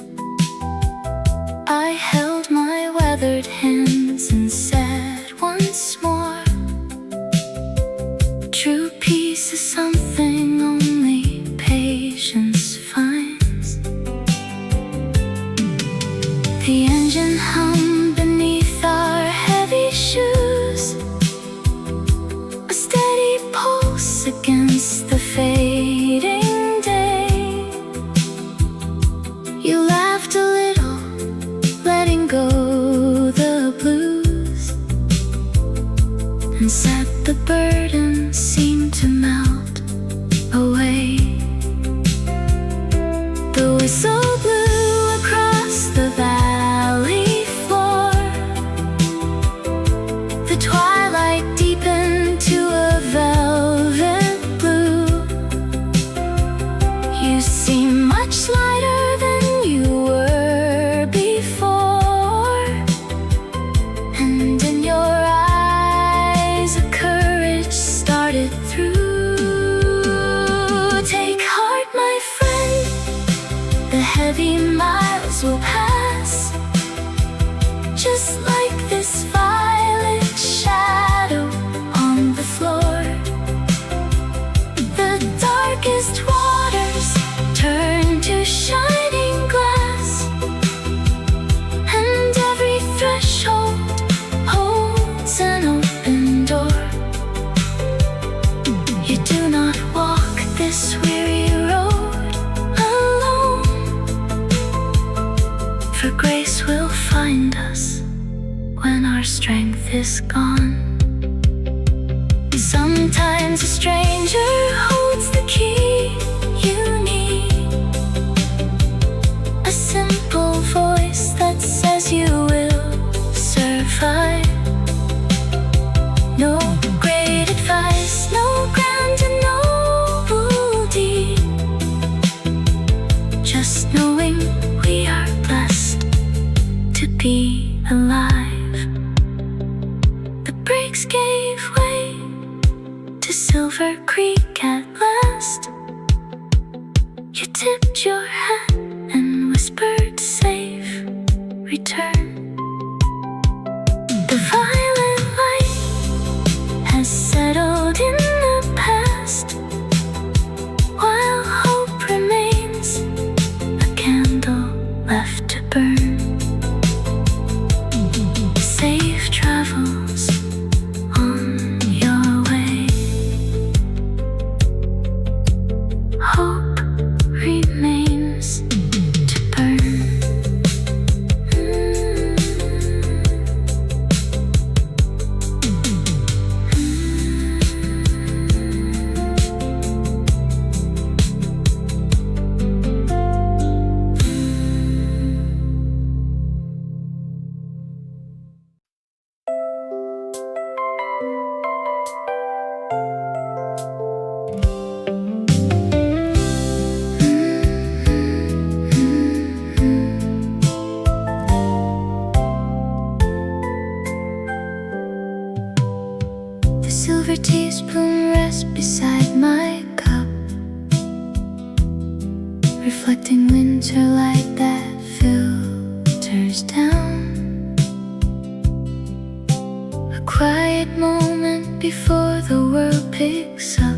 I held my weathered hands and said once more, true peace is something only patience finds. The engine hummed beneath our heavy shoes, a steady pulse against the fading day. You laughed a little, letting go the blues, and said the burden seemed to melt away. The whistle blew across the valley floor, the twilight deepened to a velvet blue. You seem much lighter than you were before, and in your eyes a courage started through. Take heart, my friend, the heavy miles will pass, just like this violet shadow on the floor. The darkest waters turn to shining glass, and every threshold holds an open door. You do not walk this weary road alone, for grace will find us when our strength is gone. Sometimes a stranger holds the key you need, a simple voice that says you will survive. No great advice, no grand and noble deed, just knowing we are blessed to be alive. The brakes gave way to Silver Creek at last. You tipped your hat and whispered safe return. The violet light has settled in the past, while hope remains a candle left to burn. Safe travels on your way. Hope remains to burn. The silver teaspoon rests beside my cup, reflecting winter light that filters down. A quiet moment before the world picks up,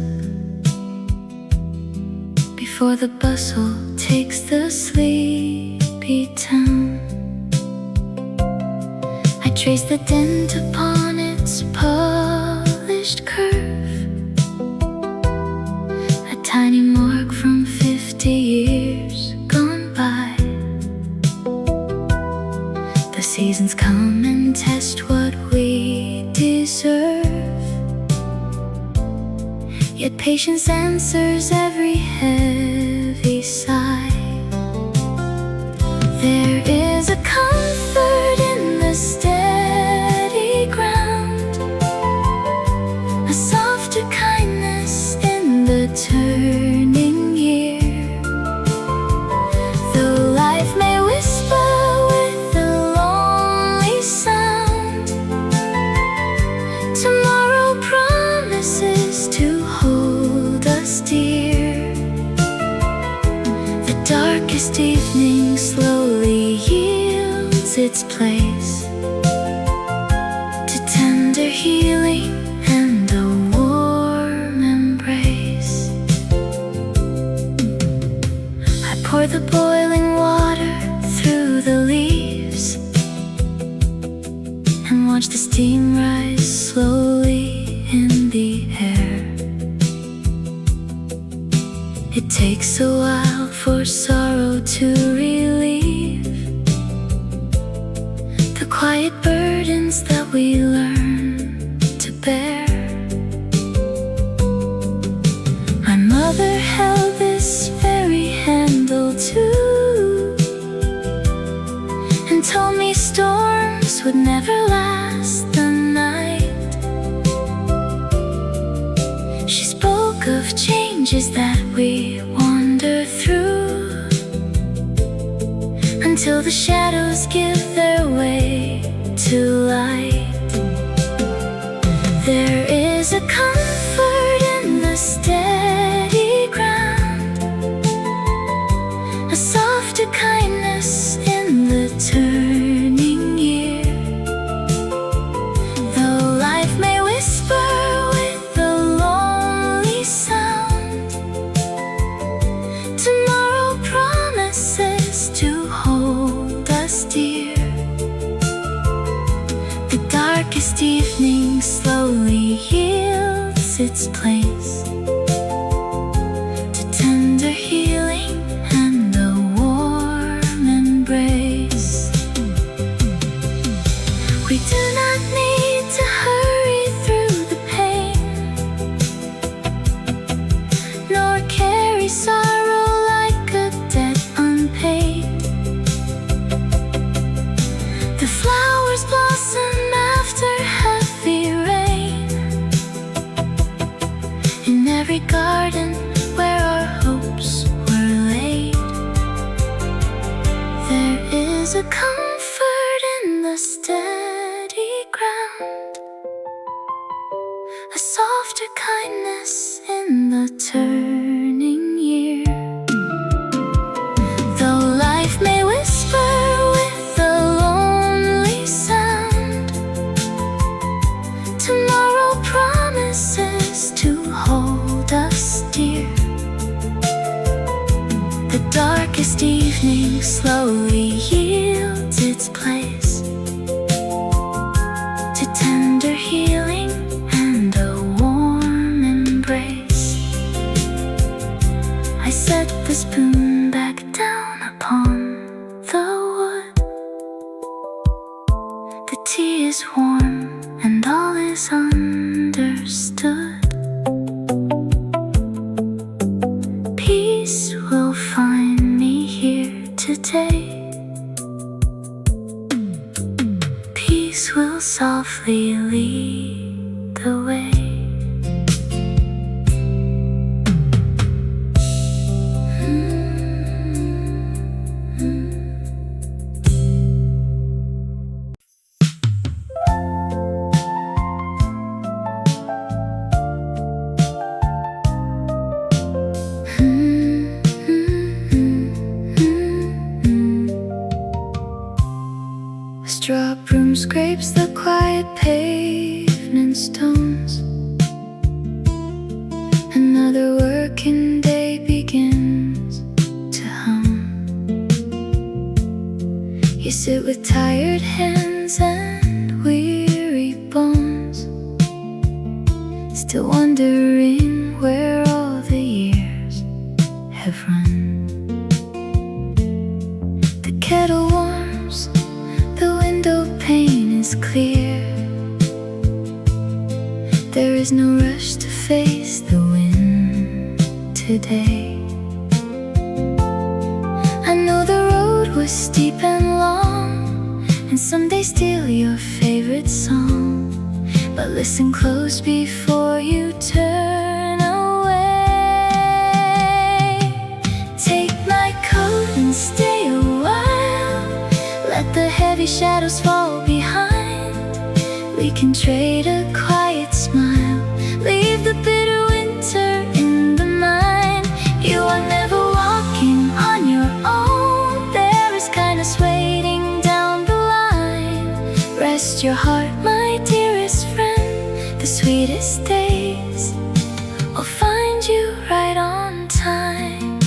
before the bustle takes the sleepy town. I trace the dent upon its polished curve, a tiny mark from 50 years gone by. The seasons come and test what we deserve, yet patience answers every heavy sigh. There is a comfort in the steady ground, a softer kindness in the turning darkest evening slowly yields its place to tender healing and a warm embrace. I pour the boiling water through the leaves and watch the steam rise slowly in the air. It takes a while for sorrow to relieve the quiet burdens that we learn to bear. My mother held this very handle too and told me storms would never last the night. She spoke of changes that we wander through until the shadows give their way to light. There is a comfort in the steady ground, a softer kindness in the turning year. Though life may whisper with a lonely sound, tomorrow promises to hold us dear. The darkest evening slowly yields its place to tender healing and a warm embrace. We do not need to hurry through the pain, nor carry sorrow like a debt unpaid. The flowers blossom after heavy rain in every garden where our hopes were laid. There is a comfort in the steady ground, a softer kindness in the turning year. Though life may whisper with a lonely sound, tomorrow promises to hold us dear. The darkest evening slowly yields its place to tender healing and a warm embrace. I set the spoon back down upon the wood. The tea is warm and all is understood. Peace will find me here today. Peace will softly lead the way. A straw broom scrapes the quiet pavement stones. Another working day begins to hum. You sit with tired hands and weary bones, still wondering where all the years have run. The kettle warms, the window pane is clear. There is no rush to face the wind today. I know the road was steep and long, and someday steal your favorite song, but listen close before you turn away. Take my coat and stay a while, let the heavy shadows fall behind. We can trade a quiet smile, leave the bitter winter in the mind. You are never walking on your your heart, my dearest friend. The sweetest days will find you right on time.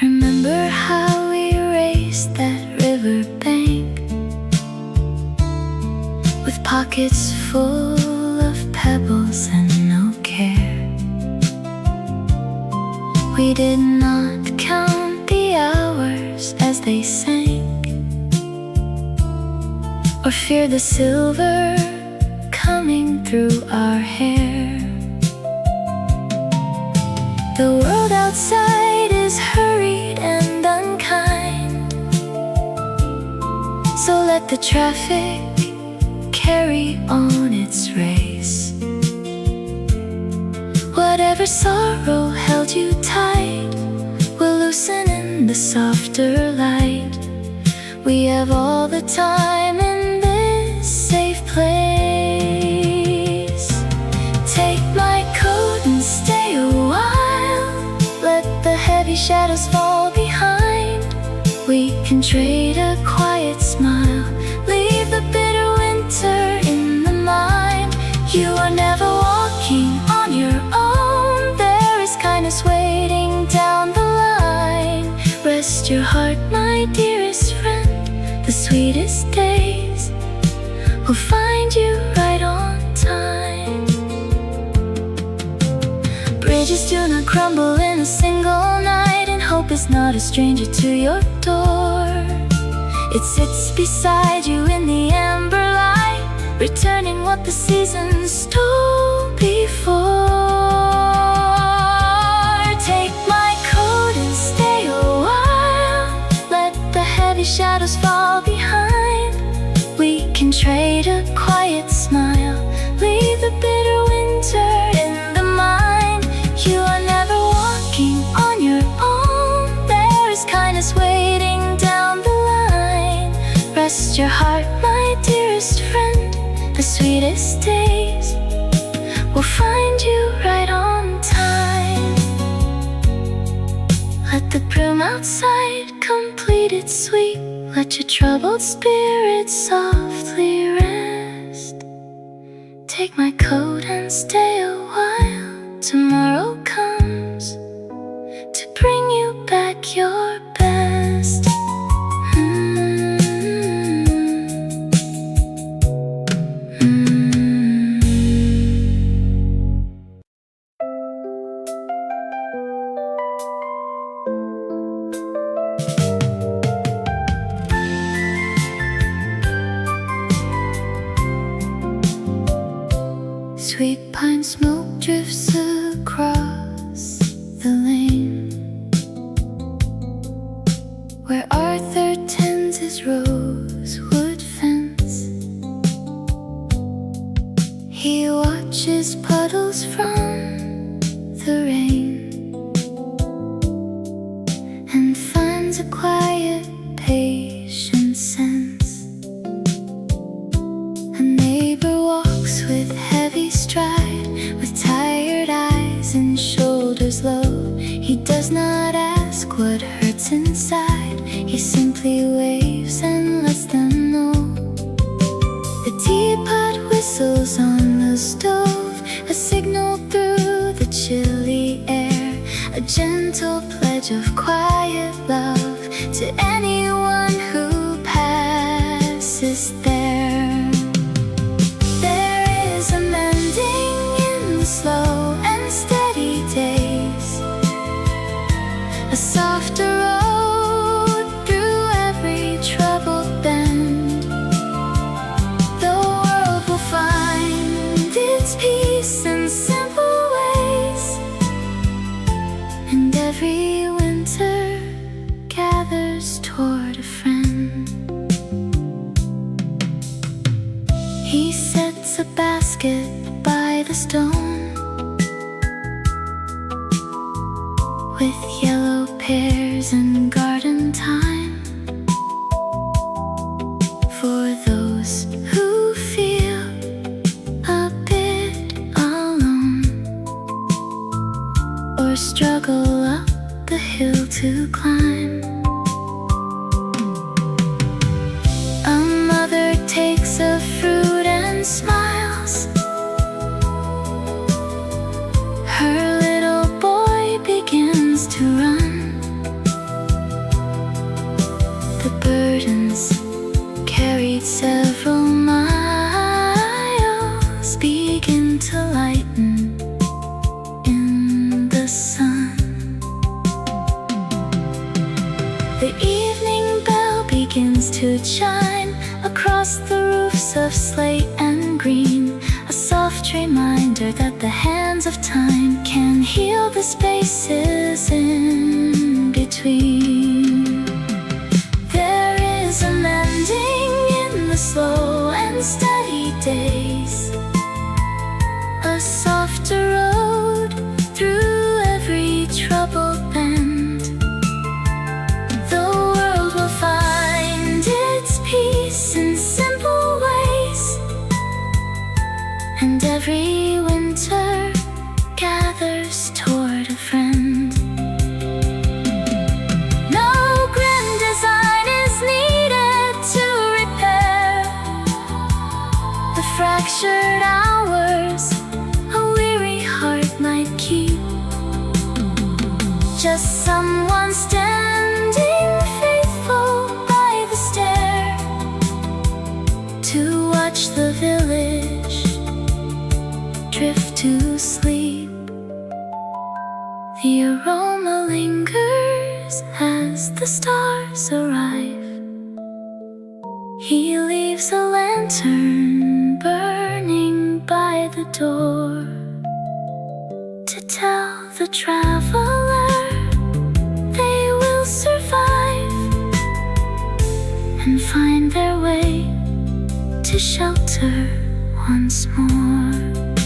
Remember how we raced that riverbank with pockets full of pebbles and no care. We did not count the hours as they sank, or fear the silver coming through our hair. The world outside is hurried and unkind, so let the traffic carry on its race. Whatever sorrow held you tight will loosen in the softer light. We have all the time in this safe place. Take my coat and stay a while. Let the heavy shadows fall behind. We can trade a quiet smile, leave the bitter winter in the mind. You are never walking on your own. There is kindness waiting down the line. Rest your heart, my dearest friend. The sweetest days will find you right on time. Bridges do not crumble in a single night, and hope is not a stranger to your door. It sits beside you in the amber light, returning what the seasons stole before. Take my coat and stay a while. Let the heavy shadows fall behind. We can trade a quiet smile, leave the bitter winter in the mind. You are never walking on your own. There is kindness waiting down the line. Rest your heart, my dearest friend. The sweetest days will find you right on time. Let the broom outside complete its sweep. Let your troubled spirit softly rest. Take my coat and stay a while. Tomorrow comes to bring you back your best. Sweet pine smoke drifts across the lane where Arthur tends his rosewood fence. He watches puddles from the rain and finds a quiet, patient sense. A neighbor walks with heavy stride, with tired eyes and shoulders low. He does not ask what hurts inside. He simply waves and lets them know. The teapot whistles on the stove, a signal through the chilly air, a gentle pledge of quiet love to anyone who passes there. There is a mending in the slow and steady days, a softer road through every troubled bend. The world will find its peace in simple ways, and every winter gathers toward a friend. He sets a basket by the stone with yellow pears and garden thyme for those who feel a bit alone or struggle up the hill to climb. A mother The evening bell begins to chime across the roofs of slate and green, a soft reminder that the hands of time can heal the spaces in between. There is a mending in the slow and steady days, a softer road through every troubled bend. The world will find its peace in simple ways, and every winter gathers toward a friend. No grand design is needed to repair the fractured hours a weary heart might keep. Just someone standing faithful by the stair to watch the village drift to sleep. The aroma lingers as the stars arrive. He leaves a lantern burning by the door to tell the traveler they will survive and find their way to shelter once more.